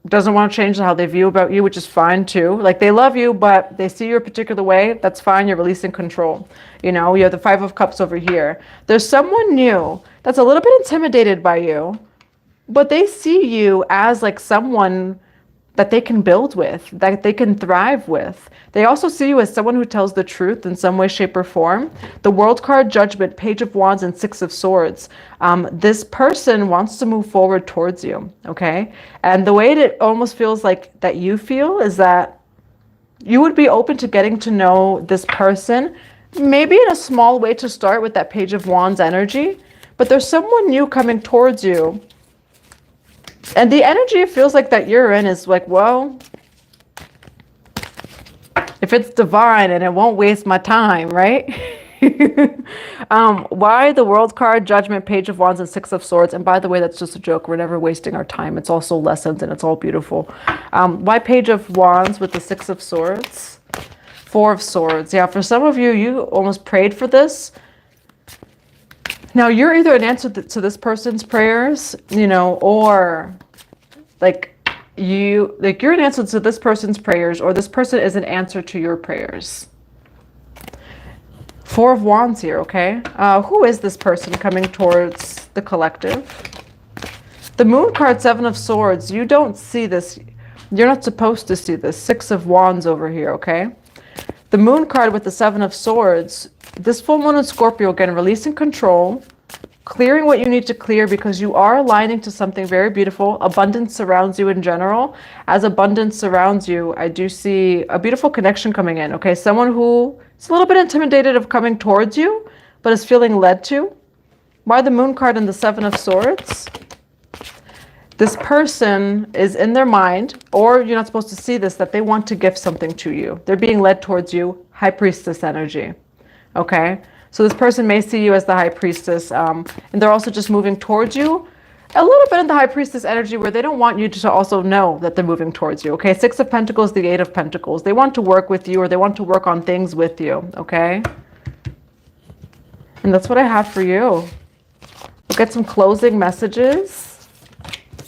doesn't want to change how they view about you, which is fine too. Like, they love you, but they see you a particular way. That's fine. You're releasing control. You know, you have the Five of Cups over here. There's someone new that's a little bit intimidated by you, but they see you as like someone that they can build with, that they can thrive with. They also see you as someone who tells the truth in some way, shape, or form. The World card, Judgment, Page of Wands, and Six of Swords. This person wants to move forward towards you, okay? And the way it almost feels like that you feel is that you would be open to getting to know this person, maybe in a small way to start with that Page of Wands energy, but there's someone new coming towards you. And the energy it feels like that you're in is like, well, if it's divine and it won't waste my time, right? Why the World card, Judgment, Page of Wands, and Six of Swords? And by the way, that's just a joke. We're never wasting our time. It's also lessons and it's all beautiful. Why Page of Wands with the Six of Swords? Four of Swords. Yeah, for some of you, you almost prayed for this. Now, you're either an answer to this person's prayers, you know, or like you're an answer to this person's prayers, or this person is an answer to your prayers. Four of Wands here, okay? Who is this person coming towards the collective? The Moon card, Seven of Swords. You don't see this. You're not supposed to see this. Six of Wands over here, okay? The Moon card with the Seven of Swords. This full moon in Scorpio, again, releasing control, clearing what you need to clear because you are aligning to something very beautiful. Abundance surrounds you in general. As abundance surrounds you, I do see a beautiful connection coming in, okay? Someone who is a little bit intimidated of coming towards you, but is feeling led to. Why the Moon card and the Seven of Swords? This person is in their mind, or you're not supposed to see this, that they want to give something to you. They're being led towards you. High Priestess energy. Okay, so this person may see you as the High Priestess, and they're also just moving towards you a little bit in the High Priestess energy where they don't want you to also know that they're moving towards you. Okay, Six of Pentacles, the Eight of Pentacles. They want to work with you, or they want to work on things with you. Okay, and that's what I have for you. We'll get some closing messages.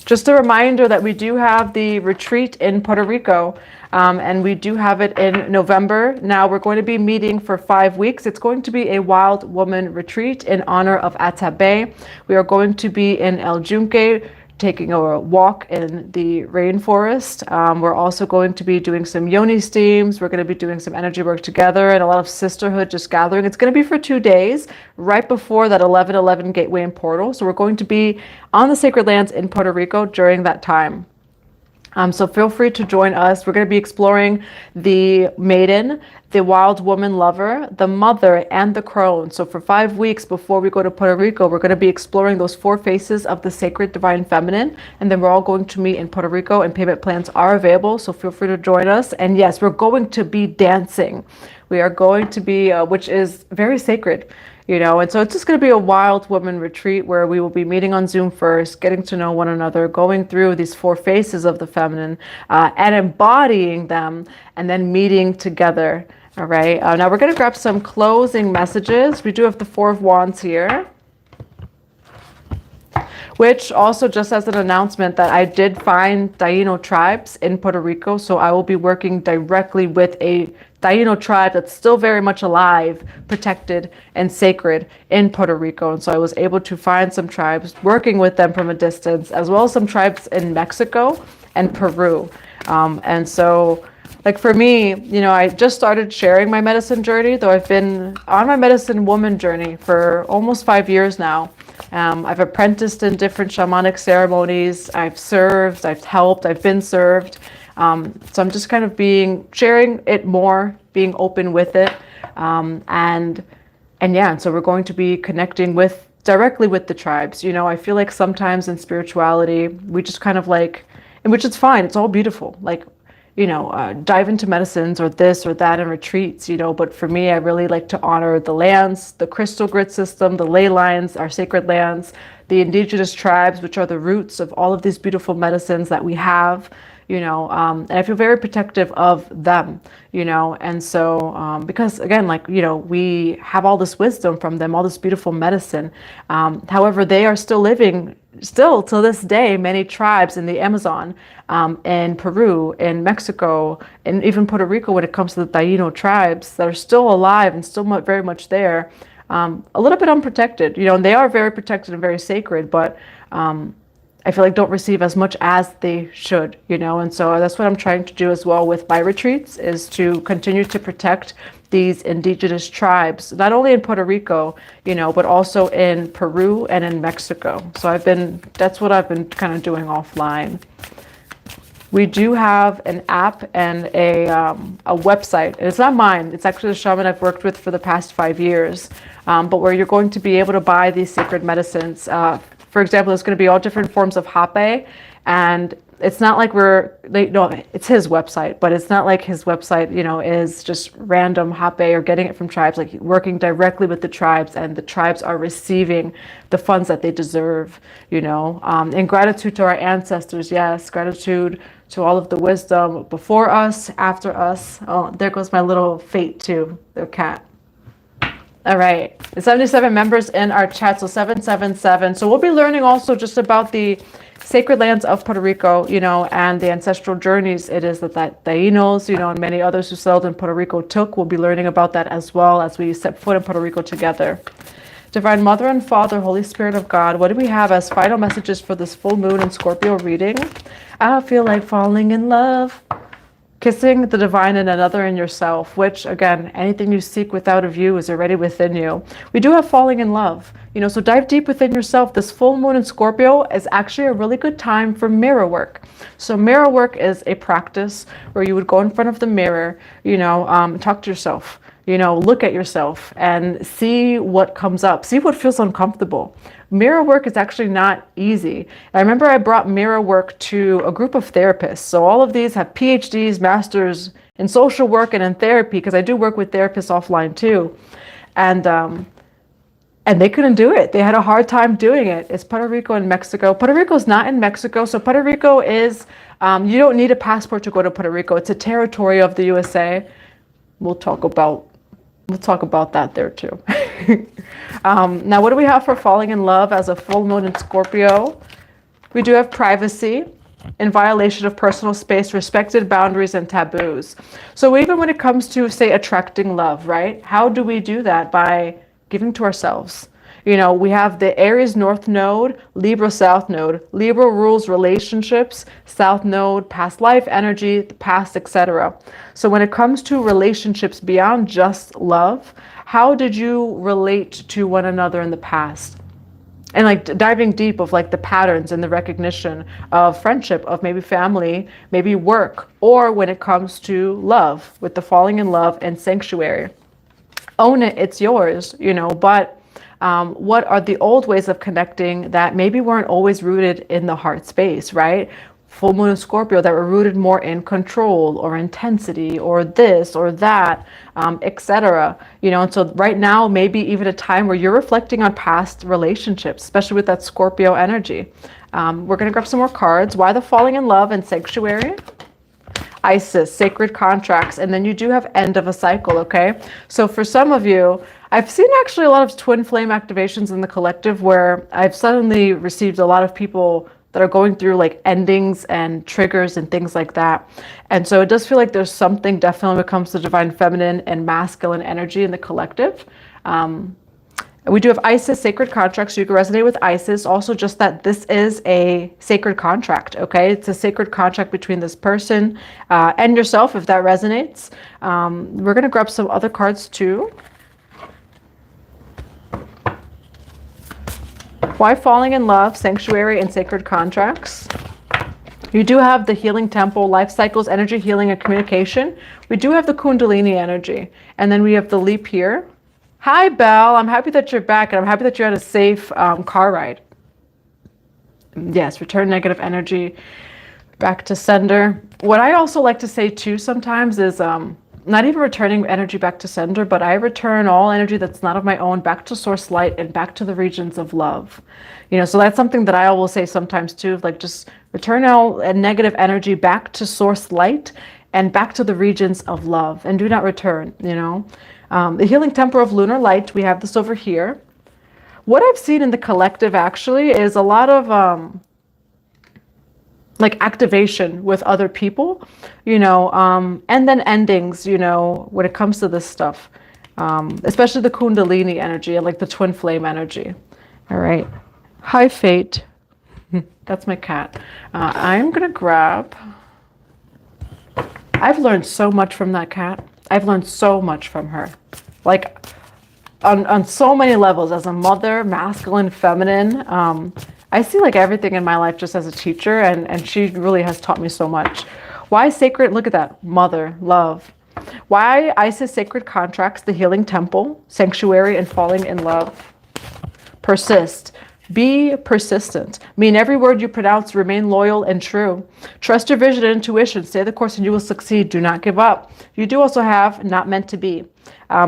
Just a reminder that we do have the retreat in Puerto Rico, and we do have it in November. Now we're going to be meeting for 5 weeks. It's going to be a wild woman retreat in honor of Atabe. We are going to be in El Yunque taking a walk in the rainforest. We're also going to be doing some yoni steams. We're going to be doing some energy work together and a lot of sisterhood just gathering. It's going to be for 2 days, right before that 11:11 gateway and portal. So we're going to be on the sacred lands in Puerto Rico during that time. So feel free to join us. We're going to be exploring the maiden, the wild woman lover, the mother, and the crone. So for 5 weeks before we go to Puerto Rico, we're going to be exploring those 4 faces of the sacred divine feminine. And then we're all going to meet in Puerto Rico, and payment plans are available. So feel free to join us. And yes, we're going to be dancing. We are going to be, which is very sacred. And so it's just going to be a wild woman retreat where we will be meeting on Zoom first, getting to know one another, going through these 4 faces of the feminine, and embodying them, and then meeting together. All right. Now we're going to grab some closing messages. We do have the 4 of Wands here, which also, just as an announcement, that I did find Taino tribes in Puerto Rico. So I will be working directly with a Taino tribe that's still very much alive, protected, and sacred in Puerto Rico. And so I was able to find some tribes, working with them from a distance, as well as some tribes in Mexico and Peru. And so, like for me, I just started sharing my medicine journey, though I've been on my medicine woman journey for almost 5 years now. I've apprenticed in different shamanic ceremonies. I've served, I've helped, I've been served. So I'm just kind of sharing it more, being open with it. And so we're going to be connecting directly with the tribes. I feel like sometimes in spirituality, we just kind of and which is fine. It's all beautiful. Dive into medicines or this or that and retreats, but for me, I really like to honor the lands, the crystal grid system, the ley lines, our sacred lands, the indigenous tribes, which are the roots of all of these beautiful medicines that we have. And I feel very protective of them, and so, because again, we have all this wisdom from them, all this beautiful medicine. However, they are still living, still to this day, many tribes in the Amazon, in Peru, in Mexico, and even Puerto Rico, when it comes to the Taino tribes that are still alive and still very much there, a little bit unprotected, and they are very protected and very sacred, but, I feel like don't receive as much as they should, and so that's what I'm trying to do as well with my retreats, is to continue to protect these indigenous tribes, not only in Puerto Rico, but also in Peru and in Mexico. So that's what I've been kind of doing offline. We do have an app and a website, and it's not mine. It's actually the shaman I've worked with for the past 5 years, but where you're going to be able to buy these sacred medicines. For example, there's going to be all different forms of hape, and it's not like it's his website, but it's not like his website, is just random hape or getting it from tribes, like working directly with the tribes, and the tribes are receiving the funds that they deserve, in gratitude to our ancestors. Yes, gratitude to all of the wisdom before us, after us. Oh, there goes my little fate too, the cat. All right, the 77 members in our chat, so 777. So we'll be learning also just about the sacred lands of Puerto Rico, and the ancestral journeys it is that Tainos, and many others who settled in Puerto Rico took. We'll be learning about that as well as we set foot in Puerto Rico together. Divine Mother and Father, Holy Spirit of God, what do we have as final messages for this full moon and Scorpio reading? I feel like falling in love. Kissing the divine in another and yourself, which, again, anything you seek without a view is already within you. We do have falling in love, so dive deep within yourself. This full moon in Scorpio is actually a really good time for mirror work. So mirror work is a practice where you would go in front of the mirror, talk to yourself, look at yourself and see what comes up, see what feels uncomfortable. Mirror work is actually not easy. I remember I brought mirror work to a group of therapists. So all of these have PhDs, masters in social work and in therapy, because I do work with therapists offline too. And they couldn't do it. They had a hard time doing it. It's Puerto Rico and Mexico. Puerto Rico is not in Mexico. So Puerto Rico is, you don't need a passport to go to Puerto Rico. It's a territory of the USA. We'll talk about that there too. Now, what do we have for falling in love as a full moon in Scorpio? We do have privacy, in violation of personal space, respected boundaries and taboos. So even when it comes to, say, attracting love, right? How do we do that? By giving to ourselves. You know, we have the Aries North Node, Libra South Node. Libra rules relationships, South Node, past life energy, the past, etc. So when it comes to relationships beyond just love, how did you relate to one another in the past? And like diving deep of like the patterns and the recognition of friendship, of maybe family, maybe work, or when it comes to love, with the falling in love and sanctuary. Own it, it's yours, you know, but what are the old ways of connecting that maybe weren't always rooted in the heart space, right? Full moon and Scorpio that were rooted more in control or intensity or this or that, etc. You know, and so right now, maybe even a time where you're reflecting on past relationships, especially with that Scorpio energy. We're going to grab some more cards. Why the falling in love and sanctuary? Isis, sacred contracts, and then you do have end of a cycle, okay? So for some of you, I've seen actually a lot of twin flame activations in the collective where I've suddenly received a lot of people that are going through like endings and triggers and things like that. And so it does feel like there's something definitely when it comes to divine feminine and masculine energy in the collective. We do have Isis, sacred contracts, so you can resonate with Isis. Also just that this is a sacred contract, okay? It's a sacred contract between this person and yourself, if that resonates. We're going to grab some other cards too. Why falling in love, sanctuary, and sacred contracts? You do have the healing temple, life cycles, energy healing, and communication. We do have the Kundalini energy. And then we have the leap here. Hi, Belle. I'm happy that you're back, and I'm happy that you had a safe car ride. Yes, return negative energy back to sender. What I also like to say, too, sometimes is not even returning energy back to sender, but I return all energy that's not of my own back to source light and back to the regions of love. You know, so that's something that I will say sometimes, too, like just return all negative energy back to source light and back to the regions of love, and do not return, you know. The healing temple of lunar light, we have this over here. What I've seen in the collective actually is a lot of like activation with other people, you know, and then endings, you know, when it comes to this stuff, especially the Kundalini energy and like the twin flame energy. All right. Hi, Fate. That's my cat. I'm going to grab. I've learned so much from that cat. I've learned so much from her, like on so many levels as a mother, masculine, feminine. I see like everything in my life just as a teacher, and she really has taught me so much. Why sacred? Look at that. Mother, love. Why Isis, sacred contracts, the healing temple, sanctuary, and falling in love. Persist. Be persistent. Mean every word you pronounce, remain loyal and true. Trust your vision and intuition. Stay the course and you will succeed. Do not give up. You do also have not meant to be.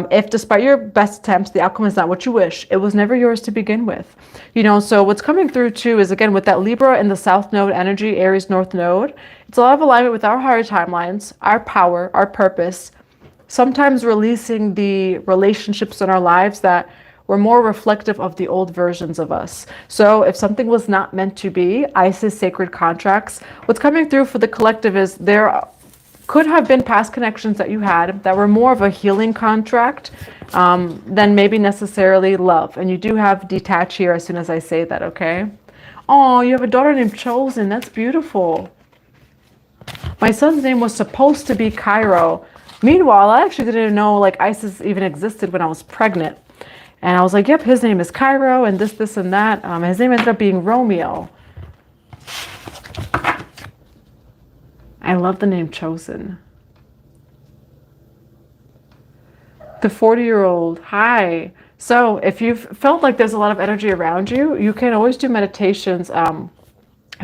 If despite your best attempts, the outcome is not what you wish, it was never yours to begin with. You know, so what's coming through too is again with that Libra in the South Node energy, Aries North Node, it's a lot of alignment with our higher timelines, our power, our purpose, sometimes releasing the relationships in our lives that were more reflective of the old versions of us. So if something was not meant to be, Isis, sacred contracts, what's coming through for the collective is there could have been past connections that you had that were more of a healing contract than maybe necessarily love. And you do have detach here as soon as I say that, okay? Oh, you have a daughter named Chosen. That's beautiful. My son's name was supposed to be Cairo. Meanwhile, I actually didn't even know like Isis even existed when I was pregnant. And I was like, yep, his name is Cairo and this and that. His name ended up being Romeo. I love the name Chosen. The 40-year-old, hi. So if you've felt like there's a lot of energy around you, you can always do meditations,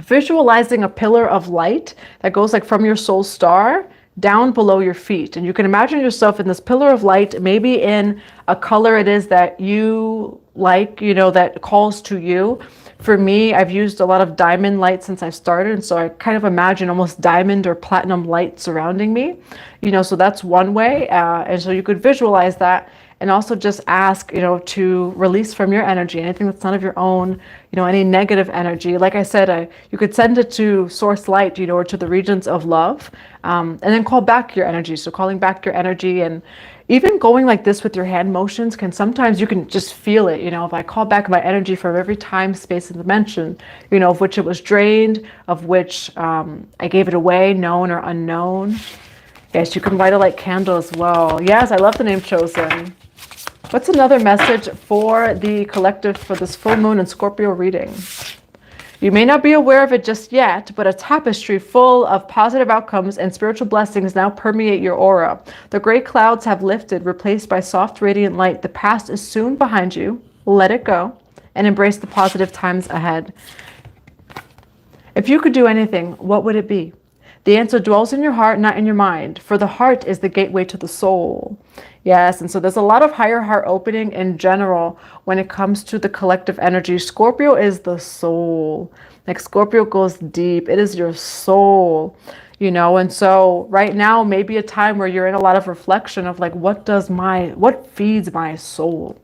visualizing a pillar of light that goes like from your soul star down below your feet. And you can imagine yourself in this pillar of light, maybe in a color it is that you like, you know, that calls to you. For me, I've used a lot of diamond light since I started. And so I kind of imagine almost diamond or platinum light surrounding me, you know, so that's one way. And so you could visualize that. And also just ask, to release from your energy, anything that's none of your own, any negative energy. Like I said, you could send it to source light, or to the regions of love, and then call back your energy. So calling back your energy, and even going like this with your hand motions can sometimes, you can just feel it. If I call back my energy from every time, space, and dimension, of which it was drained, of which I gave it away, known or unknown. Yes, you can light a light candle as well. Yes, I love the name Chosen. What's another message for the collective for this full moon and Scorpio reading? You may not be aware of it just yet, but a tapestry full of positive outcomes and spiritual blessings now permeate your aura. The gray clouds have lifted, replaced by soft, radiant light. The past is soon behind you. Let it go and embrace the positive times ahead. If you could do anything, what would it be? The answer dwells in your heart, not in your mind, for the heart is the gateway to the soul. Yes, and so there's a lot of higher heart opening in general when it comes to the collective energy. Scorpio is the soul. Like Scorpio goes deep. It is your soul, and so right now may be a time where you're in a lot of reflection of like, what feeds my soul?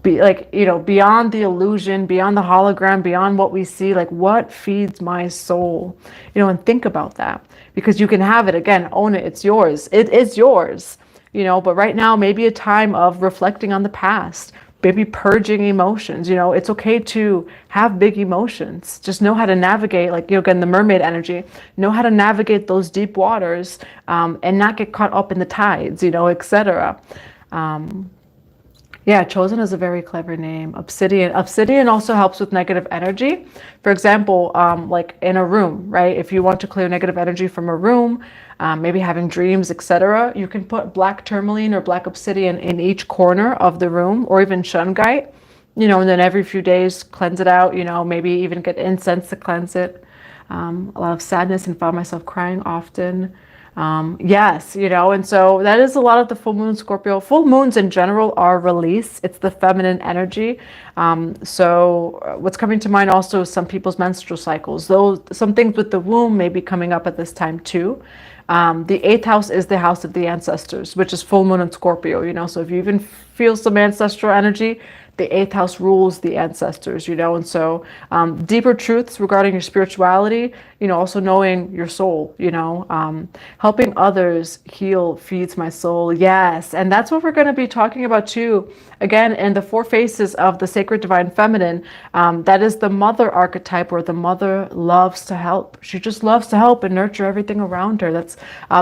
Beyond the illusion, beyond the hologram, beyond what we see, like what feeds my soul, and think about that, because you can have it again, own it. It's yours. It is yours, but right now, maybe a time of reflecting on the past, maybe purging emotions. It's okay to have big emotions. Just know how to navigate, like, again, the mermaid energy, know how to navigate those deep waters, and not get caught up in the tides, etc. Yeah, Chosen is a very clever name. Obsidian. Obsidian also helps with negative energy. For example, like in a room, right? If you want to clear negative energy from a room, maybe having dreams, etc., you can put black tourmaline or black obsidian in each corner of the room, or even shungite, and then every few days cleanse it out, maybe even get incense to cleanse it. A lot of sadness, and found myself crying often. Yes, and so that is a lot of the full moon Scorpio. Full moons in general are release. It's the feminine energy. So what's coming to mind also is some people's menstrual cycles. Though some things with the womb may be coming up at this time too. The 8th house is the house of the ancestors, which is full moon in Scorpio, so if you even feel some ancestral energy, the 8th house rules the ancestors, and so deeper truths regarding your spirituality, also knowing your soul, helping others heal feeds my soul. Yes, and that's what we're going to be talking about too, again, in the 4 faces of the sacred divine feminine. That is the mother archetype, where the mother loves to help. She just loves to help and nurture everything around her. That's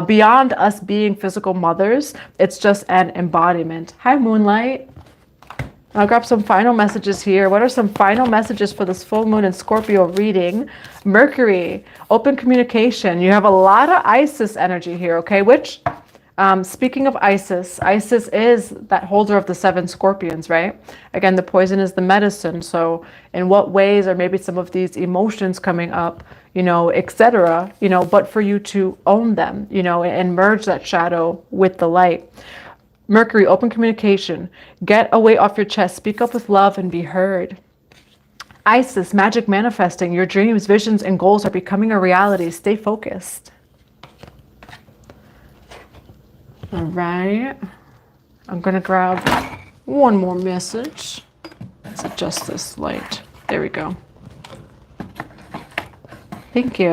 beyond us being physical mothers. It's just an embodiment. Hi, Moonlight. I'll grab some final messages here. What are some final messages for this full moon in Scorpio reading? Mercury, open communication. You have a lot of Isis energy here, okay? Which, speaking of Isis is that holder of the 7 scorpions, right? Again, the poison is the medicine. So in what ways are maybe some of these emotions coming up, etc., but for you to own them, and merge that shadow with the light. Mercury, open communication. Get a weight off your chest. Speak up with love and be heard. Isis, magic manifesting. Your dreams, visions, and goals are becoming a reality. Stay focused. All right. I'm going to grab one more message. Let's adjust this light. There we go. Thank you.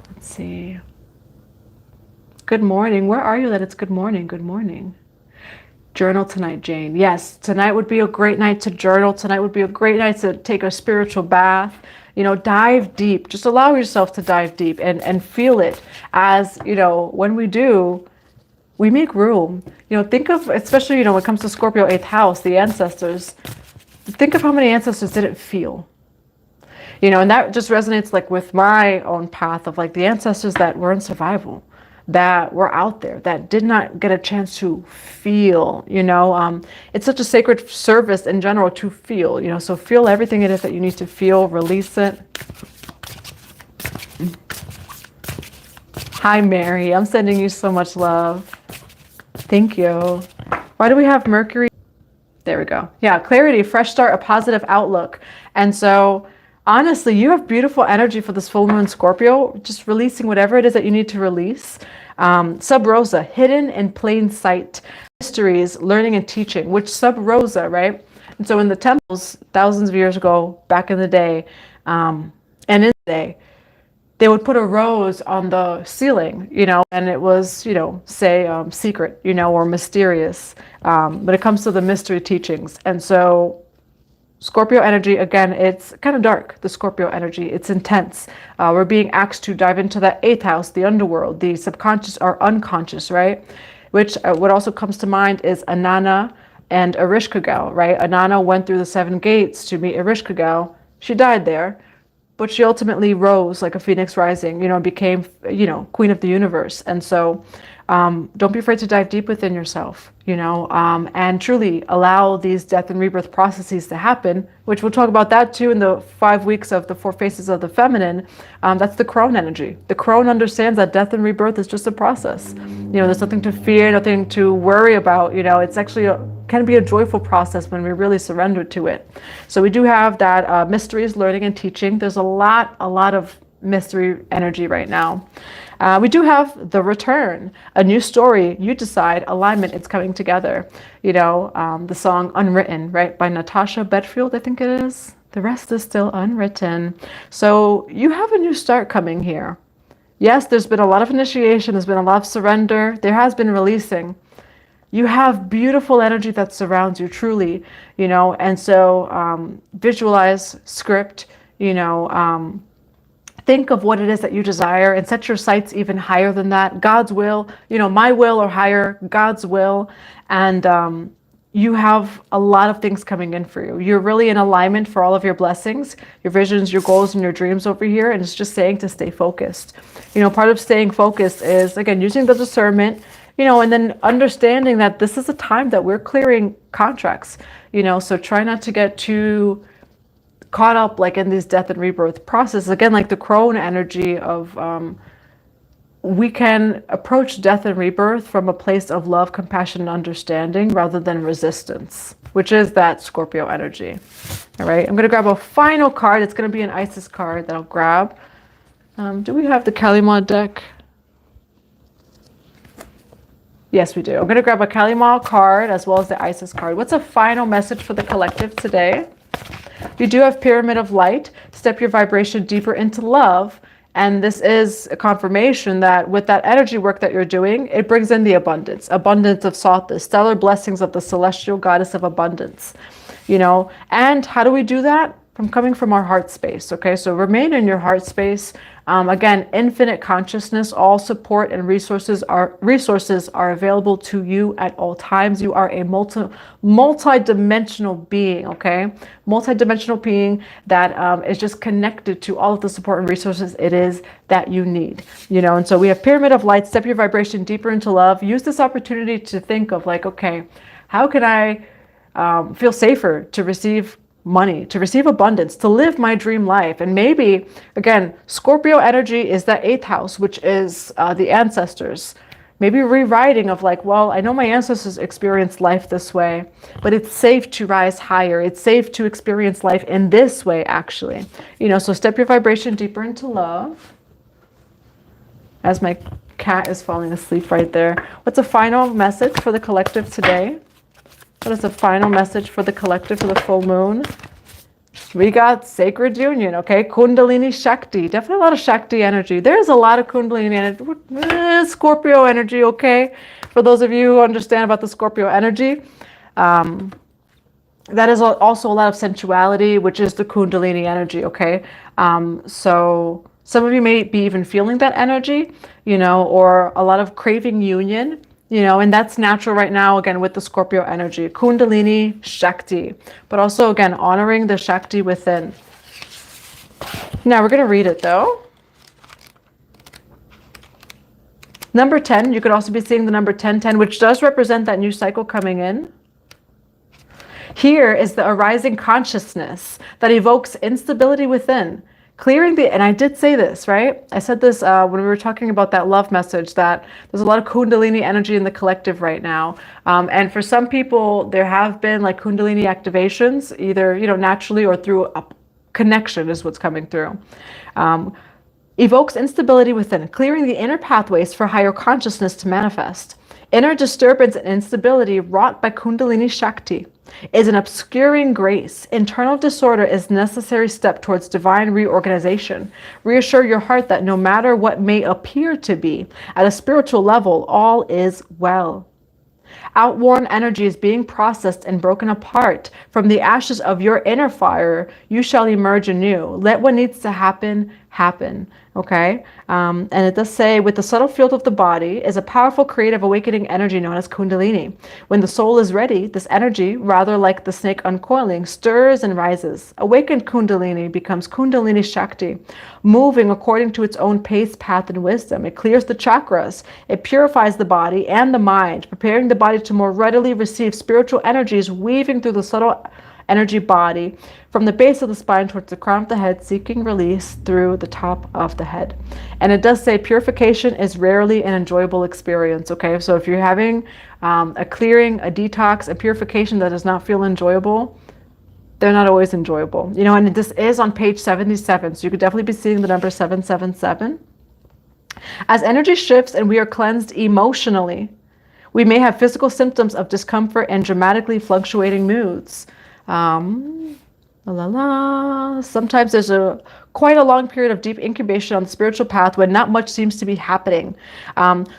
Let's see. Good morning. Where are you that it's good morning? Good morning. Journal tonight, Jane. Yes, tonight would be a great night to journal. Tonight would be a great night to take a spiritual bath. Dive deep. Just allow yourself to dive deep and feel it as, when we do, we make room. Think of, especially, when it comes to Scorpio 8th house, the ancestors, think of how many ancestors didn't feel. And that just resonates like with my own path of like the ancestors that were in survival, that were out there, that did not get a chance to feel, it's such a sacred service in general to feel, so feel everything it is that you need to feel, release it. Hi, Mary. I'm sending you so much love. Thank you. Why do we have Mercury? There we go. Yeah, clarity, fresh start, a positive outlook. And so honestly, you have beautiful energy for this full moon Scorpio, just releasing whatever it is that you need to release. Sub rosa, hidden in plain sight, mysteries, learning and teaching, which sub rosa, right? And so in the temples, thousands of years ago, back in the day, and in the day, they would put a rose on the ceiling, and it was, say, secret, or mysterious. But it comes to the mystery teachings. And so Scorpio energy, again, it's kind of dark, the Scorpio energy. It's intense. We're being asked to dive into that eighth house, the underworld, the subconscious or unconscious, right? Which what also comes to mind is Anana and Ereshkigal, right? Anana went through the 7 gates to meet Ereshkigal. She died there, but she ultimately rose like a phoenix rising, became, queen of the universe. And so don't be afraid to dive deep within yourself, and truly allow these death and rebirth processes to happen, which we'll talk about that too in the 5 weeks of the 4 faces of the feminine. That's the crone energy. The crone understands that death and rebirth is just a process. There's nothing to fear, nothing to worry about. It's actually can be a joyful process when we really surrender to it. So we do have that mysteries, learning and teaching. There's a lot of mystery energy right now. We do have the return, a new story. You decide, alignment, it's coming together. The song Unwritten, right, by Natasha Bedfield, I think it is. The rest is still unwritten. So you have a new start coming here. Yes, there's been a lot of initiation. There's been a lot of surrender. There has been releasing. You have beautiful energy that surrounds you, truly, and so visualize, script, think of what it is that you desire and set your sights even higher than that. God's will, my will or higher, God's will. And you have a lot of things coming in for you. You're really in alignment for all of your blessings, your visions, your goals, and your dreams over here. And it's just saying to stay focused. Part of staying focused is, again, using the discernment, and then understanding that this is a time that we're clearing contracts, so try not to get too caught up like in these death and rebirth process. Again, like the crone energy of we can approach death and rebirth from a place of love, compassion, and understanding rather than resistance, which is that Scorpio energy. All right, I'm going to grab a final card. It's going to be an Isis card that I'll grab. Do we have the Kalima deck? Yes, we do. I'm going to grab a Kalima card as well as the Isis card. What's a final message for the collective today? You do have Pyramid of Light. Step your vibration deeper into love. And this is a confirmation that with that energy work that you're doing, it brings in the abundance of Thoth, the stellar blessings of the celestial goddess of abundance. And how do we do that? Coming from our heart space. Okay, so remain in your heart space. Again, infinite consciousness, all support and resources are available to you at all times. You are a multi-dimensional being, okay? Multi-dimensional being that is just connected to all of the support and resources it is that you need, and so we have Pyramid of Light, step your vibration deeper into love. Use this opportunity to think of like, okay, how can I feel safer to receive money, to receive abundance, to live my dream life? And maybe, again, Scorpio energy is that 8th house, which is the ancestors. Maybe rewriting of like, well, I know my ancestors experienced life this way, but it's safe to rise higher. It's safe to experience life in this way, actually. So step your vibration deeper into love. As my cat is falling asleep right there. What's a final message for the collective today? What is the final message for the collective for the full moon? We got sacred union, okay? Kundalini Shakti. Definitely a lot of Shakti energy. There's a lot of Kundalini energy. Scorpio energy, okay? For those of you who understand about the Scorpio energy, that is also a lot of sensuality, which is the Kundalini energy, okay? So some of you may be even feeling that energy, or a lot of craving union. And that's natural right now, again, with the Scorpio energy, Kundalini Shakti, but also, again, honoring the Shakti within. Now we're going to read it though. Number 10, you could also be seeing the number 1010, which does represent that new cycle coming in. Here is the arising consciousness that evokes instability within. Clearing and I did say this, right? I said this when we were talking about that love message, that there's a lot of Kundalini energy in the collective right now. And for some people, there have been like Kundalini activations, either, naturally or through a connection is what's coming through. Evokes instability within, clearing the inner pathways for higher consciousness to manifest. Inner disturbance and instability wrought by Kundalini Shakti is an obscuring grace. Internal disorder is a necessary step towards divine reorganization. Reassure your heart that no matter what may appear to be, at a spiritual level, all is well. Outworn energy is being processed and broken apart. From the ashes of your inner fire, you shall emerge anew. Let what needs to happen, happen. Okay? And it does say, with the subtle field of the body is a powerful creative awakening energy known as Kundalini. When the soul is ready, this energy, rather like the snake uncoiling, stirs and rises. Awakened Kundalini becomes Kundalini Shakti, moving according to its own pace, path, and wisdom. It clears the chakras. It purifies the body and the mind, preparing the body to more readily receive spiritual energies, weaving through the subtle energy body from the base of the spine towards the crown of the head, seeking release through the top of the head. And it does say purification is rarely an enjoyable experience. Okay, so if you're having a clearing, a detox, a purification that does not feel enjoyable, they're not always enjoyable. You know, and this is on page 77, so you could definitely be seeing the number 777. As energy shifts and we are cleansed emotionally, we may have physical symptoms of discomfort and dramatically fluctuating moods. Sometimes there's quite a long period of deep incubation on the spiritual path when not much seems to be happening.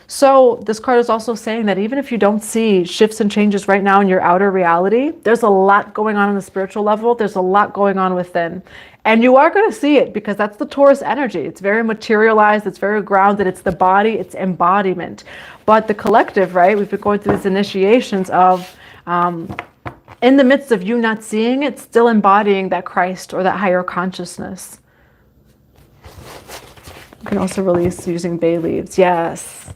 So this card is also saying that even if you don't see shifts and changes right now in your outer reality, there's a lot going on the spiritual level. There's a lot going on within. And you are going to see it because that's the Taurus energy. It's very materialized. It's very grounded. It's the body. It's embodiment. But the collective, right? We've been going through these initiations of in the midst of you not seeing it, still embodying that Christ or that higher consciousness. You can also release using bay leaves. Yes.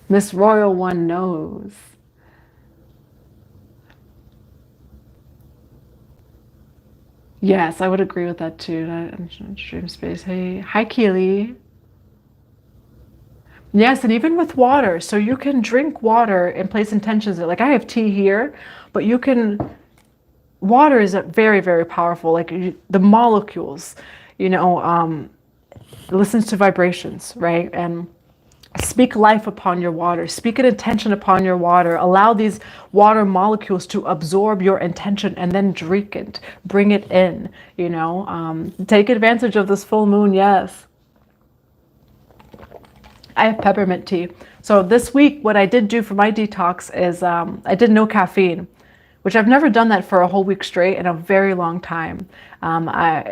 Miss Royal One knows. Yes, I would agree with that too. Stream space. Hey, hi Keely. Yes, and even with water. So you can drink water and place intentions. Like I have tea here, but you can, water is very, very powerful. Like the molecules, you know, listens to vibrations, right? And speak life upon your water. Speak an intention upon your water. Allow these water molecules to absorb your intention and then drink it. Bring it in, you know. Take advantage of this full moon, yes. I have peppermint tea. So this week, what I did do for my detox is I did no caffeine, which I've never done that for a whole week straight in a very long time. My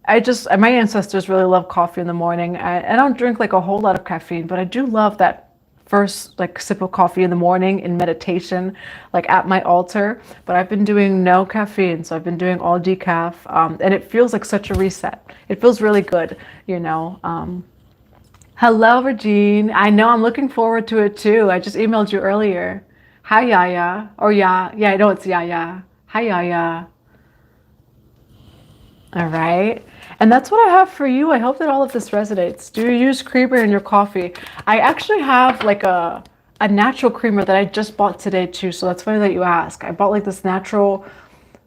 ancestors really love coffee in the morning. I don't drink like a whole lot of caffeine, but I do love that first like sip of coffee in the morning in meditation, like at my altar. But I've been doing no caffeine, so I've been doing all decaf, and it feels like such a reset. It feels really good, you know. Hello, Regine. I know, I'm looking forward to it too. I just emailed you earlier. Hi, Yaya. Or yeah, I know it's Yaya. Hi, Yaya. All right. And that's what I have for you. I hope that all of this resonates. Do you use creamer in your coffee? I actually have like a natural creamer that I just bought today too. So that's funny that you ask. I bought like this natural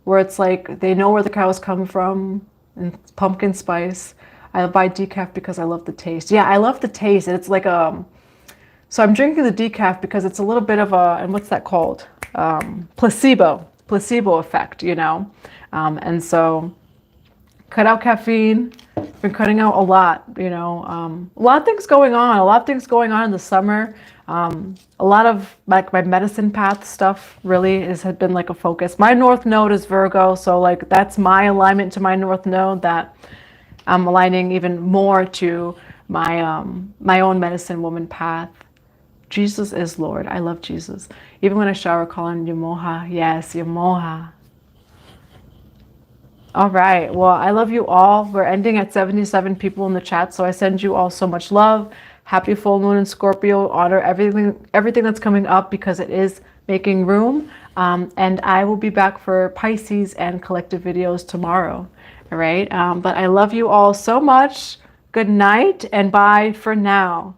where it's like they know where the cows come from and it's pumpkin spice. I buy decaf because I love the taste. Yeah, I love the taste. And it's like so I'm drinking the decaf because it's a little bit of and what's that called? Placebo effect, you know? And so cut out caffeine. Been cutting out a lot, you know. A lot of things going on in the summer. A lot of like my medicine path stuff really has been like a focus. My North Node is Virgo, so like that's my alignment to my North Node that I'm aligning even more to my my own medicine woman path. Jesus is Lord. I love Jesus. Even when I shower, call on Yamoha. Yes, Yamoha. All right. Well, I love you all. We're ending at 77 people in the chat, so I send you all so much love. Happy full moon in Scorpio. Honor everything that's coming up because it is making room. And I will be back for Pisces and collective videos tomorrow. All right. But I love you all so much. Good night and bye for now.